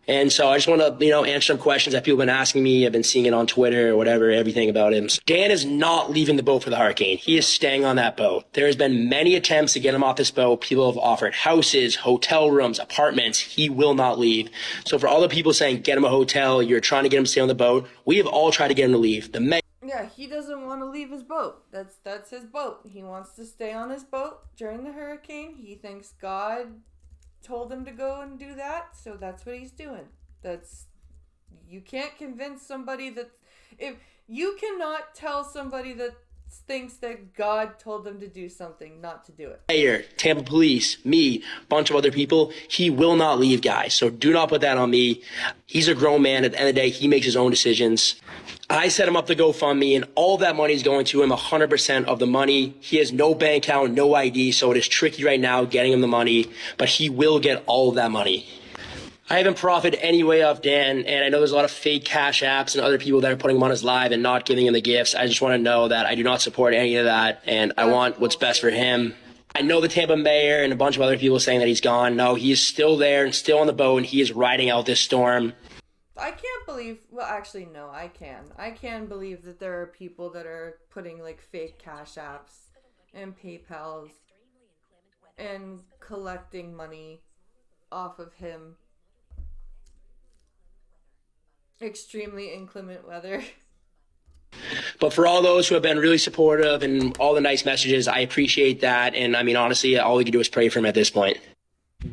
And so I just want to, answer some questions that people have been asking me. I've been seeing it on Twitter or whatever, everything about him. Dan is not leaving the boat for the hurricane. He is staying on that boat. There has been many attempts to get him off this boat. People have offered houses, hotel rooms, apartments. He will not leave. So for all the people saying, get him a hotel, you're trying to get him to stay on the boat, we have all tried to get him to leave. Yeah, he doesn't want to leave his boat. That's his boat. He wants to stay on his boat during the hurricane. He thinks God told him to go and do that, so that's what he's doing. You can't convince somebody that, if you cannot tell somebody that thinks that God told them to do something not to do it. Mayor, Tampa Police, me, a bunch of other people, he will not leave, guys. So do not put that on me. He's a grown man. At the end of the day, he makes his own decisions. I set him up to GoFundMe, and all that money is going to him, 100% of the money. He has no bank account, no ID, so it is tricky right now getting him the money, but he will get all of that money. I haven't profited any way off Dan, and I know there's a lot of fake cash apps and other people that are putting him on his live and not giving him the gifts. I just want to know that I do not support any of that, and I want what's best for him. I know the Tampa mayor and a bunch of other people saying that he's gone. No, he is still there and still on the boat, and he is riding out this storm. I can't believe, well, actually, no, I can. I can believe that there are people that are putting, like, fake cash apps and PayPals and collecting money off of him. Extremely inclement weather. But for all those who have been really supportive and all the nice messages, I appreciate that. And I mean, honestly, all we can do is pray for him at this point.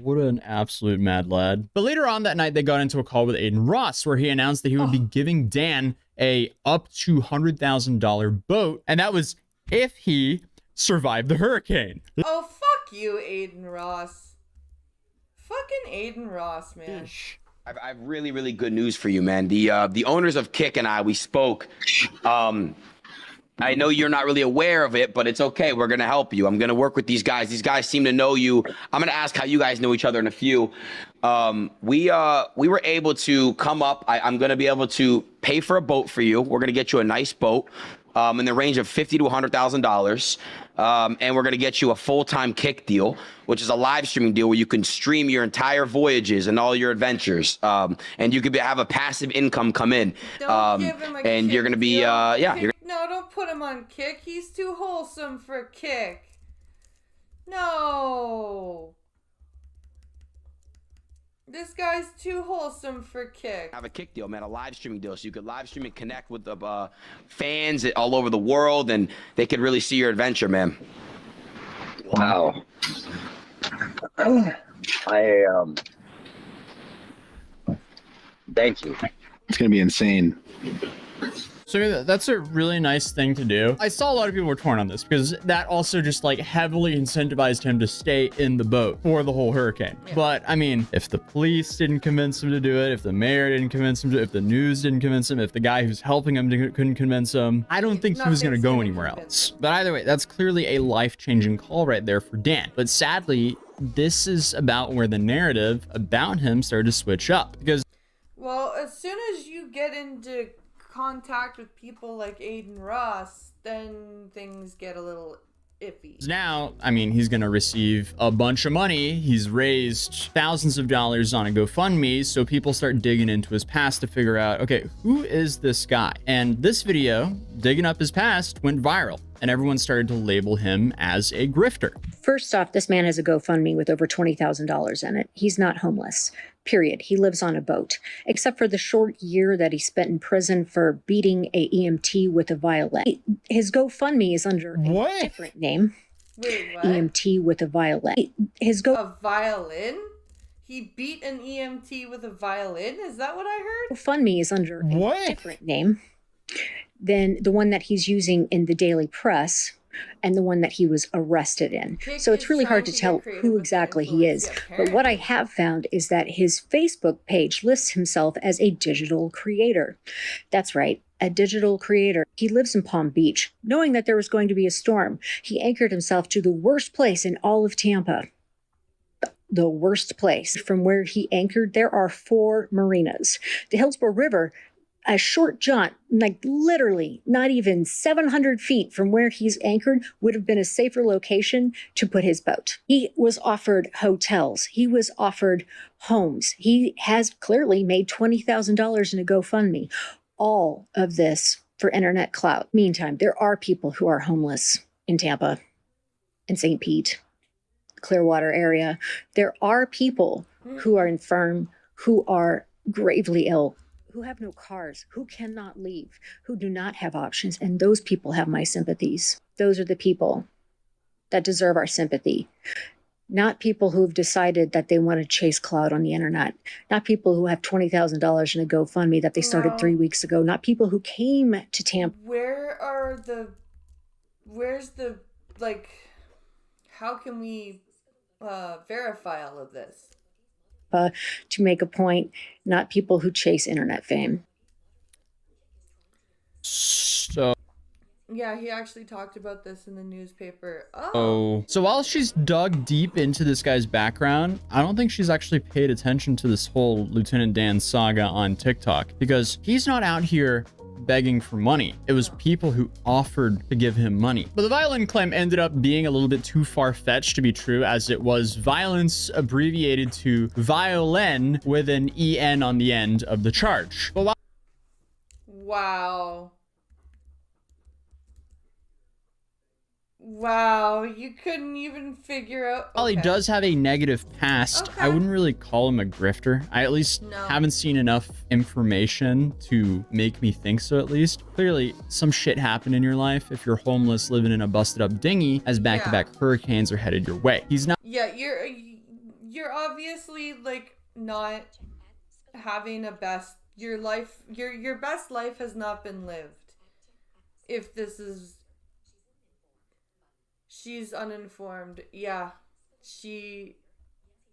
What an absolute mad lad. But later on that night, they got into a call with Aiden Ross, where he announced that he would be giving Dan a up to $100,000 boat. And that was if he survived the hurricane. Oh, fuck you, Aiden Ross. Fucking Aiden Ross, man. I have really, really good news for you, man. The owners of Kick and we spoke. I know you're not really aware of it, but it's okay. We're going to help you. I'm going to work with these guys. These guys seem to know you. I'm going to ask how you guys know each other in a few. We were able to come up. I'm going to be able to pay for a boat for you. We're going to get you a nice boat in the range of $50,000 to $100,000. And we're going to get you a full-time Kick deal, which is a live streaming deal where you can stream your entire voyages and all your adventures. And you could have a passive income come in. Don't give him a and you're going to be, No, don't put him on Kick. He's too wholesome for Kick. No. This guy's too wholesome for Kick. Have a Kick deal, man, a live streaming deal, so you could live stream and connect with the fans all over the world, and they could really see your adventure, man. Wow. Thank you. It's gonna be insane. So that's a really nice thing to do. I saw a lot of people were torn on this because that also just like heavily incentivized him to stay in the boat for the whole hurricane. Yeah. But I mean, if the police didn't convince him to do it, if the mayor didn't convince him to, if the news didn't convince him, if the guy who's helping him couldn't convince him, I don't think he was going to go anywhere else. But either way, that's clearly a life-changing call right there for Dan. But sadly, this is about where the narrative about him started to switch up because, well, as soon as you get into contact with people like Aiden Ross, then things get a little iffy. Now, I mean, he's going to receive a bunch of money. He's raised thousands of dollars on a GoFundMe, so people start digging into his past to figure out, okay, who is this guy? And this video, digging up his past, went viral, and everyone started to label him as a grifter. First off, this man has a GoFundMe with over $20,000 in it. He's not homeless. Period. He lives on a boat, except for the short year that he spent in prison for beating a EMT with a violin. His GoFundMe is under a different name. Wait, what? EMT with a violin. A violin? He beat an EMT with a violin? Is that what I heard? GoFundMe is under a different name than the one that he's using in the Daily Press and the one that he was arrested in. So it's really hard to tell who exactly he is. But what I have found is that his Facebook page lists himself as a digital creator. That's right, a digital creator. He lives in Palm Beach. Knowing that there was going to be a storm, he anchored himself to the worst place in all of Tampa. The worst place. From where he anchored, there are 4 marinas. The Hillsborough River, a short jaunt, like literally not even 700 feet from where he's anchored, would have been a safer location to put his boat. He was offered hotels. He was offered homes. He has clearly made $20,000 in a GoFundMe. All of this for internet clout. Meantime, there are people who are homeless in Tampa, in St. Pete, Clearwater area. There are people who are infirm, who are gravely ill, who have no cars, who cannot leave, who do not have options. And those people have my sympathies. Those are the people that deserve our sympathy. Not people who have decided that they want to chase clout on the internet. Not people who have $20,000 in a GoFundMe that they started 3 weeks ago. Not people who came to Tampa. Where's the, like, how can we verify all of this? To make a point, not people who chase internet fame. So Yeah, he actually talked about this in the newspaper. Oh. So while she's dug deep into this guy's background, I don't think she's actually paid attention to this whole Lieutenant Dan saga on TikTok, because he's not out here begging for money. It was people who offered to give him money. But the violin claim ended up being a little bit too far-fetched to be true, as it was violence abbreviated to violin with an EN on the end of the charge. But Wow. Wow, you couldn't even figure out. while he does have a negative past, I wouldn't really call him a grifter. I at least haven't seen enough information to make me think so, at least. Clearly, some shit happened in your life if you're homeless living in a busted up dinghy as back-to-back hurricanes are headed your way. He's not... Yeah, you're obviously like not having a best your best life has not been lived. If this is she's uninformed. Yeah. She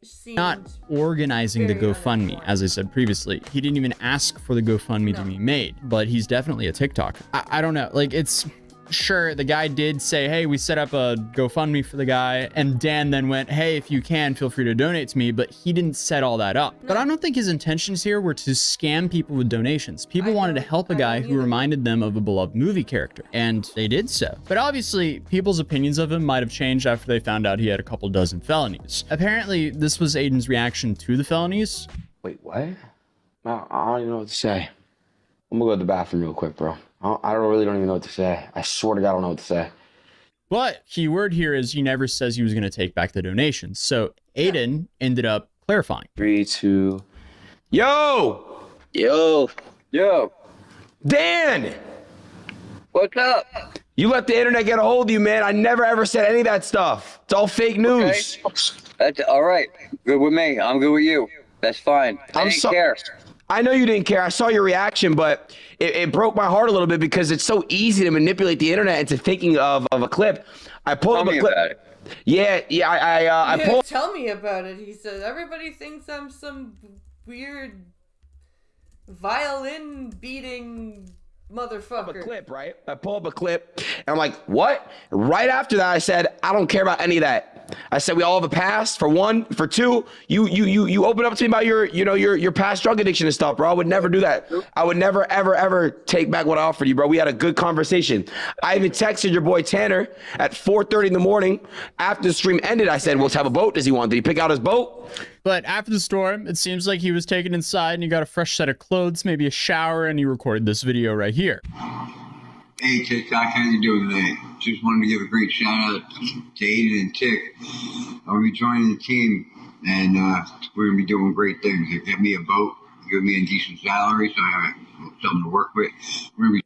seemed not organizing the GoFundMe, as I said previously. He didn't even ask for the GoFundMe to be made, but he's definitely a TikToker. I don't know. Like, it's... Sure, the guy did say, hey, we set up a GoFundMe for the guy, and Dan then went, hey, if you can, feel free to donate to me, but he didn't set all that up. But I don't think his intentions here were to scam people with donations. People wanted to help a guy who reminded them of a beloved movie character, and they did so. But obviously, people's opinions of him might have changed after they found out he had a couple dozen felonies. Apparently, this was Aiden's reaction to the felonies. Wait, what? I don't even know what to say. I'm gonna go to the bathroom real quick, bro. I really don't even know what to say. I swear to God, I don't know what to say. But keyword here is he never says he was going to take back the donations. So Aiden ended up clarifying. 3, 2... Yo! Yo! Dan! What's up? You let the internet get a hold of you, man. I never ever said any of that stuff. It's all fake news. Okay. That's all right. Good with me. I'm good with you. That's fine. I didn't care. I know you didn't care. I saw your reaction, but it broke my heart a little bit because it's so easy to manipulate the internet into thinking of a clip. I pulled up a clip. About it. Yeah, I pulled. Tell me about it. He says everybody thinks I'm some weird violin beating motherfucker. A clip, right? I pull up a clip, and I'm like, what? Right after that, I said, I don't care about any of that. I said, we all have a past, for one. For two, you open up to me about your past drug addiction and stuff, bro. I would never do that. I would never, ever take back what I offered you, bro. We had a good conversation. I even texted your boy Tanner at 4:30 in the morning after the stream ended. I said, well, let's have a boat. Does he want? Did he pick out his boat? But after the storm, it seems like he was taken inside and he got a fresh set of clothes, maybe a shower, and he recorded this video right here. Hey, TikTok, how you doing today? Just wanted to give a great shout out to Aiden and Tick. I'll be joining the team, and we're going to be doing great things. They give me a boat, give me a decent salary, so I have something to work with. We're going to be...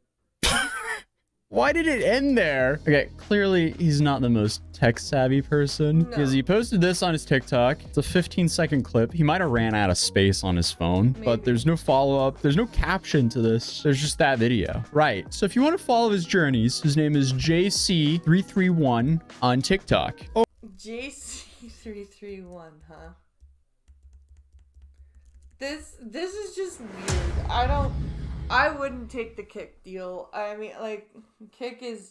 Why did it end there? Okay, clearly he's not the most tech-savvy person, because he posted this on his TikTok. It's a 15-second clip. He might have ran out of space on his phone, but there's no follow-up. There's no caption to this. There's just that video. Right. So if you want to follow his journeys, his name is JC331 on TikTok. Oh. JC331, huh? This is just weird. I wouldn't take the Kick deal. I mean, like, Kick is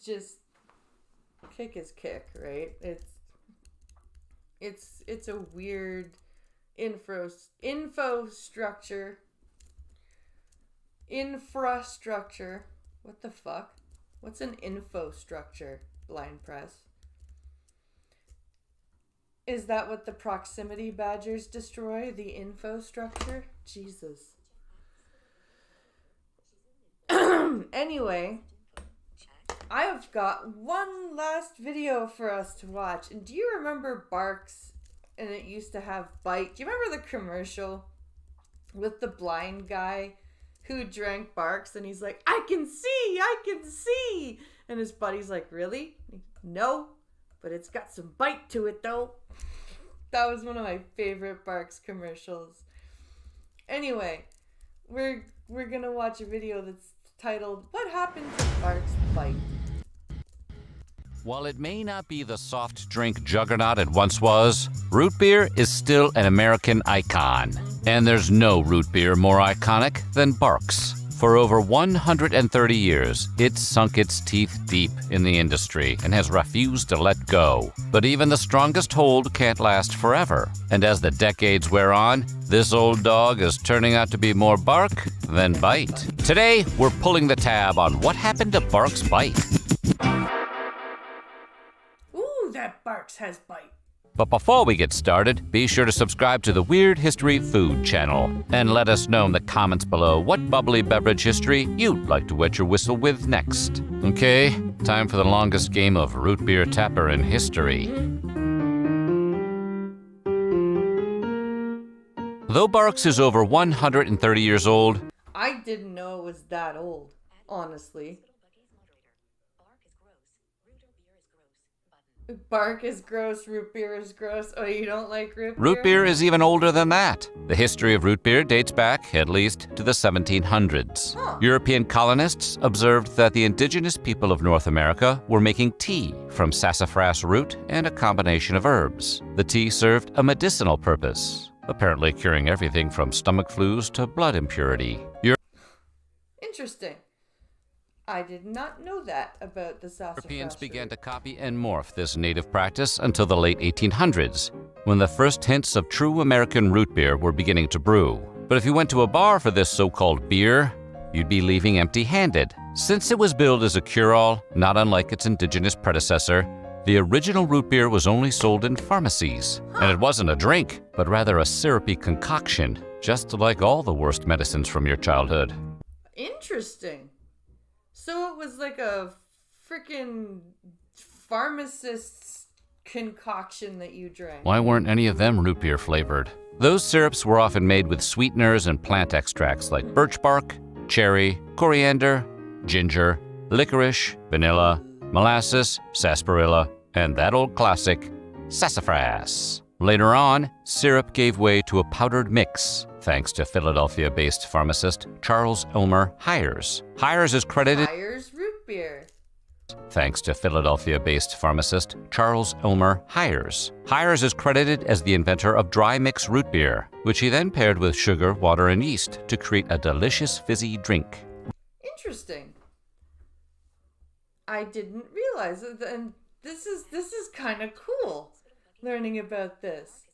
Kick, right? It's a weird infrastructure. What the fuck? What's an infrastructure, Blind Press? Is that what the proximity badgers destroy? The infrastructure? Jesus. Anyway, I have got one last video for us to watch. And do you remember Barks? And it used to have Bite. Do you remember the commercial with the blind guy who drank Barks? And he's like, I can see. And his buddy's like, really? No, but it's got some bite to it though. That was one of my favorite Barks commercials. Anyway, we're gonna watch a video that's titled, What Happened to Barks Bite? While it may not be the soft drink juggernaut it once was, root beer is still an American icon. And there's no root beer more iconic than Barks. For over 130 years, it's sunk its teeth deep in the industry and has refused to let go. But even the strongest hold can't last forever. And as the decades wear on, this old dog is turning out to be more bark than bite. Today, we're pulling the tab on what happened to Bark's bite. Ooh, that Barks has bite. But before we get started, be sure to subscribe to the Weird History Food channel and let us know in the comments below what bubbly beverage history you'd like to wet your whistle with next. Okay, time for the longest game of root beer tapper in history. Though Barks is over 130 years old, I didn't know it was that old, honestly. Bark is gross, root beer is gross. Oh, you don't like root beer? root beer is even older than that. The history of root beer dates back, at least, to the 1700s. European colonists observed that the indigenous people of North America were making tea from sassafras root and a combination of herbs. The tea served a medicinal purpose, apparently curing everything from stomach flus to blood impurity. Interesting. I did not know that about the sassafras. Europeans began to copy and morph this native practice until the late 1800s, when the first hints of true American root beer were beginning to brew. But if you went to a bar for this so-called beer, you'd be leaving empty-handed. Since it was billed as a cure-all, not unlike its indigenous predecessor, the original root beer was only sold in pharmacies. And it wasn't a drink, but rather a syrupy concoction, just like all the worst medicines from your childhood. Interesting. So it was like a freaking pharmacist's concoction that you drank. Why weren't any of them root beer flavored? Those syrups were often made with sweeteners and plant extracts like birch bark, cherry, coriander, ginger, licorice, vanilla, molasses, sarsaparilla, and that old classic, sassafras. Later on, syrup gave way to a powdered mix, thanks to Philadelphia-based pharmacist Charles Elmer Hires. Hires is credited... Hires root beer. Thanks to Philadelphia-based pharmacist Charles Elmer Hires. Hires is credited as the inventor of dry mix root beer, which he then paired with sugar, water, and yeast to create a delicious fizzy drink. Interesting. I didn't realize it, and this is kind of cool, learning about this.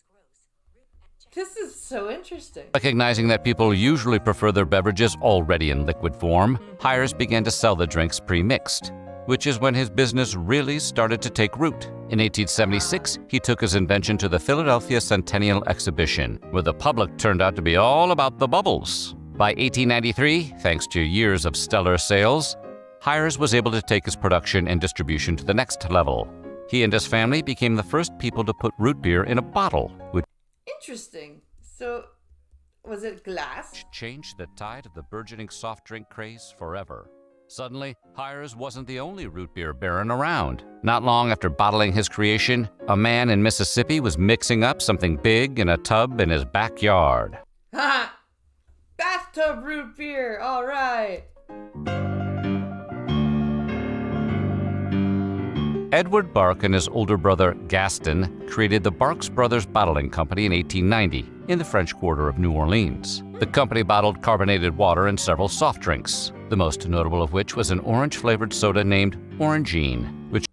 This is so interesting. Recognizing that people usually prefer their beverages already in liquid form, Hires began to sell the drinks pre-mixed, which is when his business really started to take root. In 1876, he took his invention to the Philadelphia Centennial Exhibition, where the public turned out to be all about the bubbles. By 1893, thanks to years of stellar sales, Hires was able to take his production and distribution to the next level. He and his family became the first people to put root beer in a bottle, which Interesting. So, was it glass? Changed the tide of the burgeoning soft drink craze forever. Suddenly, Hires wasn't the only root beer baron around. Not long after bottling his creation, a man in Mississippi was mixing up something big in a tub in his backyard. Ha! Bathtub root beer, alright! Edward Bark and his older brother Gaston created the Barks Brothers Bottling Company in 1890 in the French Quarter of New Orleans. The company bottled carbonated water and several soft drinks, the most notable of which was an orange-flavored soda named Orangine, which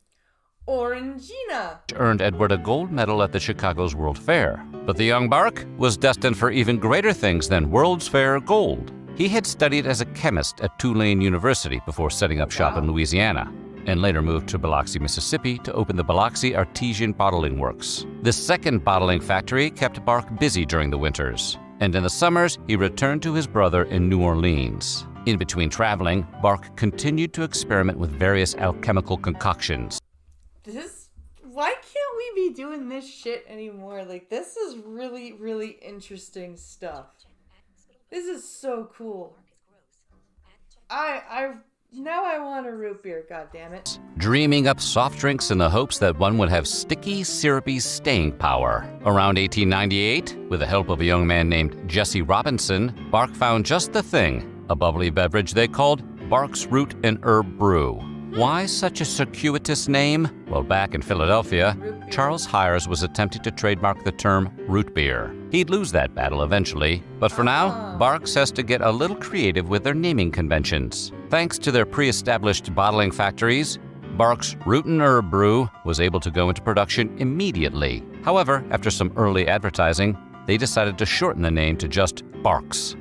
Orangina! earned Edward a gold medal at the Chicago's World Fair. But the young Bark was destined for even greater things than World's Fair gold. He had studied as a chemist at Tulane University before setting up shop in Louisiana, and later moved to Biloxi, Mississippi to open the Biloxi Artesian Bottling Works. This second bottling factory kept Bark busy during the winters, and in the summers he returned to his brother in New Orleans. In between traveling, Bark continued to experiment with various alchemical concoctions. Why can't we be doing this shit anymore? Like, this is really, really interesting stuff. This is so cool. Now I want a root beer, goddammit. Dreaming up soft drinks in the hopes that one would have sticky, syrupy staying power. Around 1898, with the help of a young man named Jesse Robinson, Bark found just the thing, a bubbly beverage they called Bark's Root and Herb Brew. Why such a circuitous name? Well, back in Philadelphia, Charles Hires was attempting to trademark the term root beer. He'd lose that battle eventually, but for now, Barq's has to get a little creative with their naming conventions. Thanks to their pre-established bottling factories, Barq's Root and Herb Brew was able to go into production immediately. However, after some early advertising, they decided to shorten the name to just Barq's.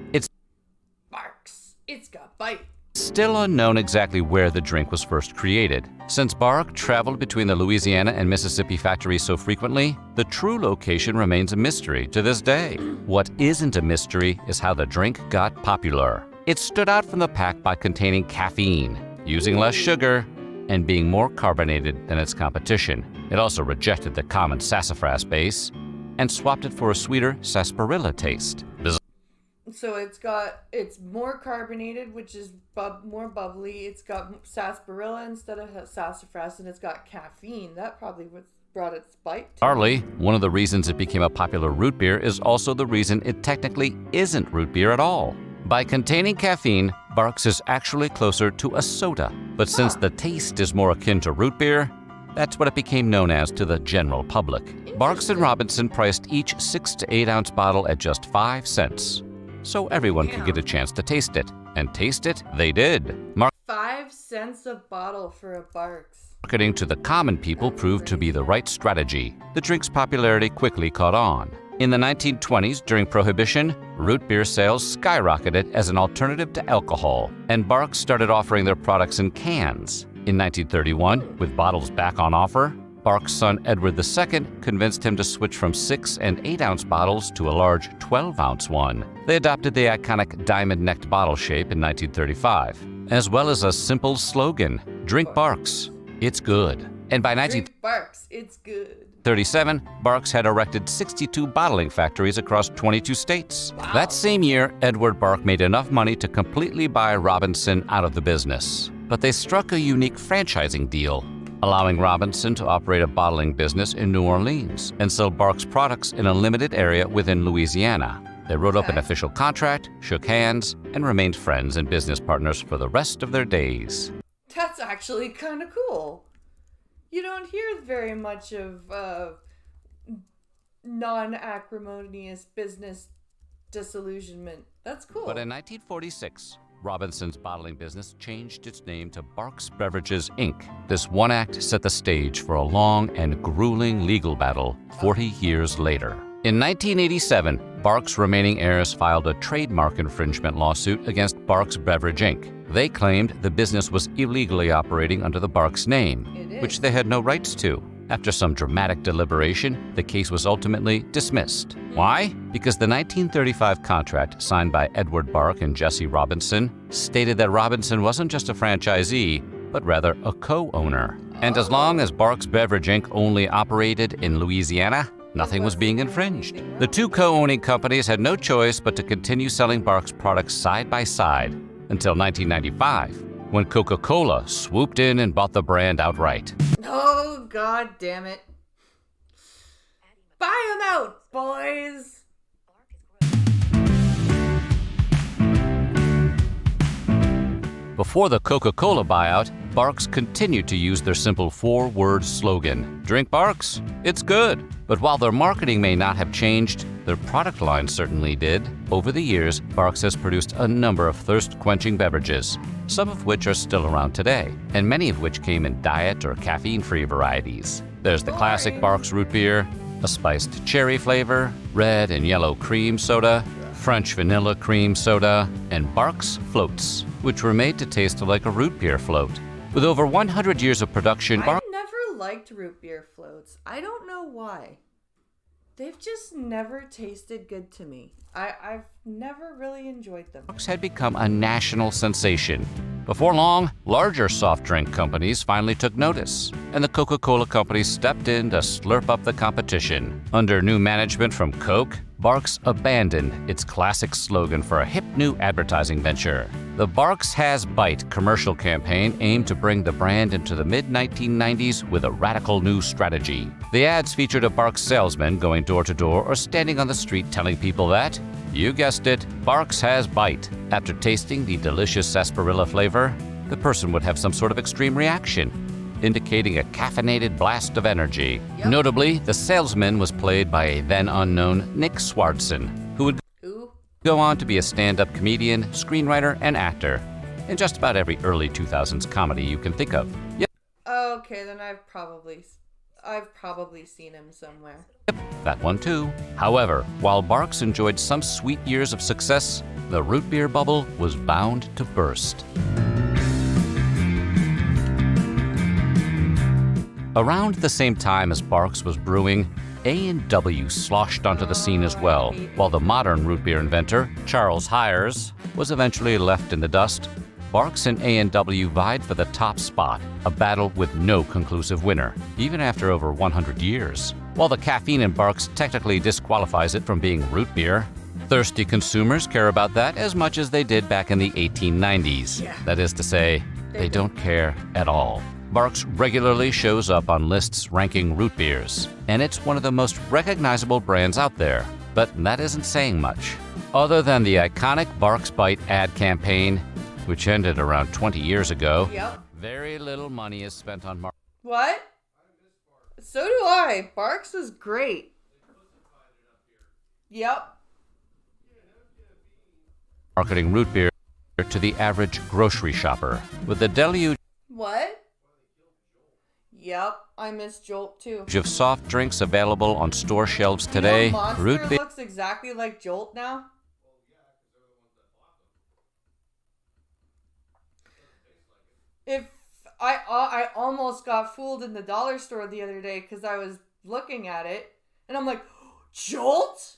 It's got bite. Still unknown exactly where the drink was first created. Since Barq traveled between the Louisiana and Mississippi factories so frequently, the true location remains a mystery to this day. What isn't a mystery is how the drink got popular. It stood out from the pack by containing caffeine, using less sugar, and being more carbonated than its competition. It also rejected the common sassafras base and swapped it for a sweeter sarsaparilla taste. So it's more carbonated, which is more bubbly. It's got sarsaparilla instead of sassafras, and it's got caffeine. That probably brought its bite. Barley, one of the reasons it became a popular root beer, is also the reason it technically isn't root beer at all. By containing caffeine, Barq's is actually closer to a soda. But since the taste is more akin to root beer, that's what it became known as to the general public. Barq's and Robinson priced each 6 to 8 ounce bottle at just 5 cents. So everyone could get a chance to taste it. And taste it, they did. 5 cents a bottle for a Barq's. Marketing to the common people proved to be the right strategy. The drink's popularity quickly caught on. In the 1920s, during Prohibition, root beer sales skyrocketed as an alternative to alcohol, and Barq's started offering their products in cans. In 1931, with bottles back on offer, Barq's son Edward II convinced him to switch from 6 and 8 ounce bottles to a large 12 ounce one. They adopted the iconic diamond-necked bottle shape in 1935, as well as a simple slogan, "Drink Barq's, it's good." And by Drink Barq's, it's good. 1937, Barq's had erected 62 bottling factories across 22 states. Wow. That same year, Edward Barq made enough money to completely buy Robinson out of the business. But they struck a unique franchising deal, allowing Robinson to operate a bottling business in New Orleans and sell Barq's products in a limited area within Louisiana. They wrote up an official contract, shook hands, and remained friends and business partners for the rest of their days. That's actually kind of cool. You don't hear very much of non-acrimonious business disillusionment. That's cool. But in 1946, Robinson's bottling business changed its name to Barq's Beverages, Inc. This one act set the stage for a long and grueling legal battle 40 years later. In 1987, Barq's remaining heirs filed a trademark infringement lawsuit against Barq's Beverage, Inc. They claimed the business was illegally operating under the Barq's name, which they had no rights to. After some dramatic deliberation, the case was ultimately dismissed. Why? Because the 1935 contract signed by Edward Barq and Jesse Robinson stated that Robinson wasn't just a franchisee, but rather a co-owner. And as long as Barq's Beverage, Inc. only operated in Louisiana, nothing was being infringed. The two co-owning companies had no choice but to continue selling Barq's products side by side until 1995, when Coca-Cola swooped in and bought the brand outright. Oh, God damn it. Buy them out, boys! Before the Coca-Cola buyout, Barq's continued to use their simple 4-word slogan, "Drink Barq's, it's good." But while their marketing may not have changed, their product line certainly did. Over the years, Barq's has produced a number of thirst-quenching beverages, some of which are still around today, and many of which came in diet or caffeine-free varieties. There's the classic Barq's root beer, a spiced cherry flavor, red and yellow cream soda, French vanilla cream soda, and Barq's floats, which were made to taste like a root beer float. With over 100 years of production, I never liked root beer floats. I don't know why. They've just never tasted good to me. I've never really enjoyed them. Barq's had become a national sensation. Before long, larger soft drink companies finally took notice, and the Coca-Cola Company stepped in to slurp up the competition. Under new management from Coke, Barq's abandoned its classic slogan for a hip new advertising venture. The Barq's Has Bite commercial campaign aimed to bring the brand into the mid-1990s with a radical new strategy. The ads featured a Barq's salesman going door to door or standing on the street telling people that, you guessed it, Barq's Has Bite. After tasting the delicious sarsaparilla flavor, the person would have some sort of extreme reaction. indicating a caffeinated blast of energy. Notably, the salesman was played by a then unknown Nick Swardson, who would go on to be a stand-up comedian, screenwriter, and actor in just about every early 2000s comedy you can think of. Yep. Okay, then I've probably seen him somewhere. That one too. However, while Barks enjoyed some sweet years of success, the root beer bubble was bound to burst. Around the same time as Barks was brewing, A&W sloshed onto the scene as well, while the modern root beer inventor, Charles Hires, was eventually left in the dust. Barks and A&W vied for the top spot, a battle with no conclusive winner, even after over 100 years. While the caffeine in Barks technically disqualifies it from being root beer, thirsty consumers care about that as much as they did back in the 1890s. That is to say, they don't care at all. Barks regularly shows up on lists ranking root beers, and it's one of the most recognizable brands out there. But that isn't saying much. Other than the iconic Barks Bite ad campaign, which ended around 20 years ago, very little money is spent on marketing. What? So do I. Barks was great. Yep. Marketing root beer to the average grocery shopper, with the deluge What? Yep, I miss Jolt too. of soft drinks available on store shelves today. You know, Monster Root beer looks exactly like Jolt now. If I almost got fooled in the dollar store the other day because I was looking at it and I'm like, Jolt?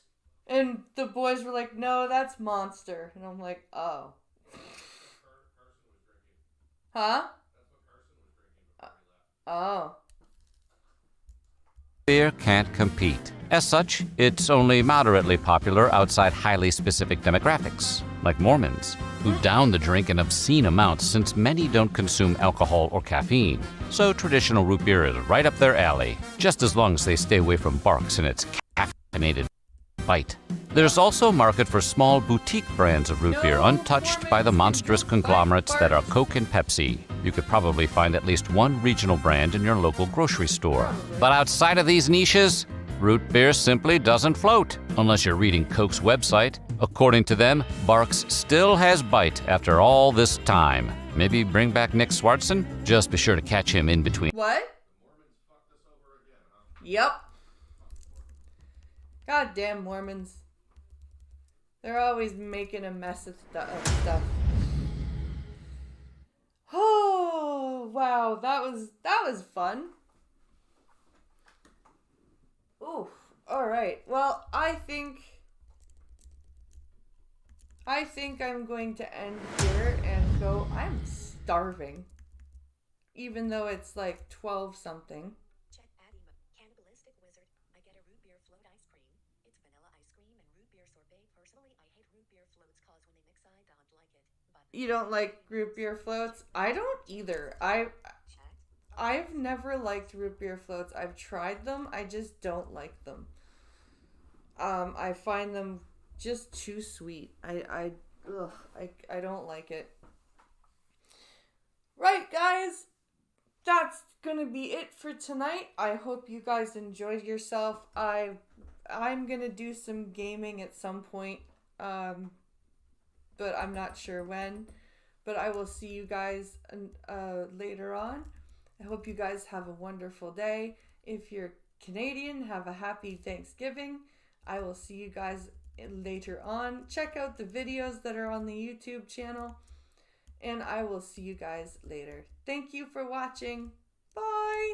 And the boys were like, no, that's Monster. And I'm like, oh. Huh? Oh. beer can't compete. As such, it's only moderately popular outside highly specific demographics, like Mormons, who down the drink in obscene amounts since many don't consume alcohol or caffeine. So traditional root beer is right up their alley, just as long as they stay away from Barks and its caffeinated bite. There's also a market for small boutique brands of root beer untouched by the monstrous conglomerates that are Coke and Pepsi. You could probably find at least one regional brand in your local grocery store. But outside of these niches, root beer simply doesn't float, unless you're reading Coke's website. According to them, Barks still has bite after all this time. Maybe bring back Nick Swardson? Just be sure to catch him in between. What? Yep. Goddamn Mormons. They're always making a mess of stuff. Oh, wow. That was fun. Ooh. All right. Well, I think I'm going to end here and go. I'm starving. Even though it's like 12 something. Check Addie Cannibalistic Wizard. I get a root beer float ice cream. It's vanilla ice cream and root beer sorbet. Personally, I hate root beer floats cause when they mix I don't like it. But You don't like root beer floats? I don't either. I've never liked root beer floats. I've tried them. I just don't like them. I find them just too sweet. I don't like it. Right, guys. That's gonna be it for tonight. I hope you guys enjoyed yourself. I'm gonna do some gaming at some point. But I'm not sure when. But I will see you guys later on. I hope you guys have a wonderful day. If you're Canadian, have a happy Thanksgiving. I will see you guys later on. Check out the videos that are on the YouTube channel. And I will see you guys later. Thank you for watching. Bye!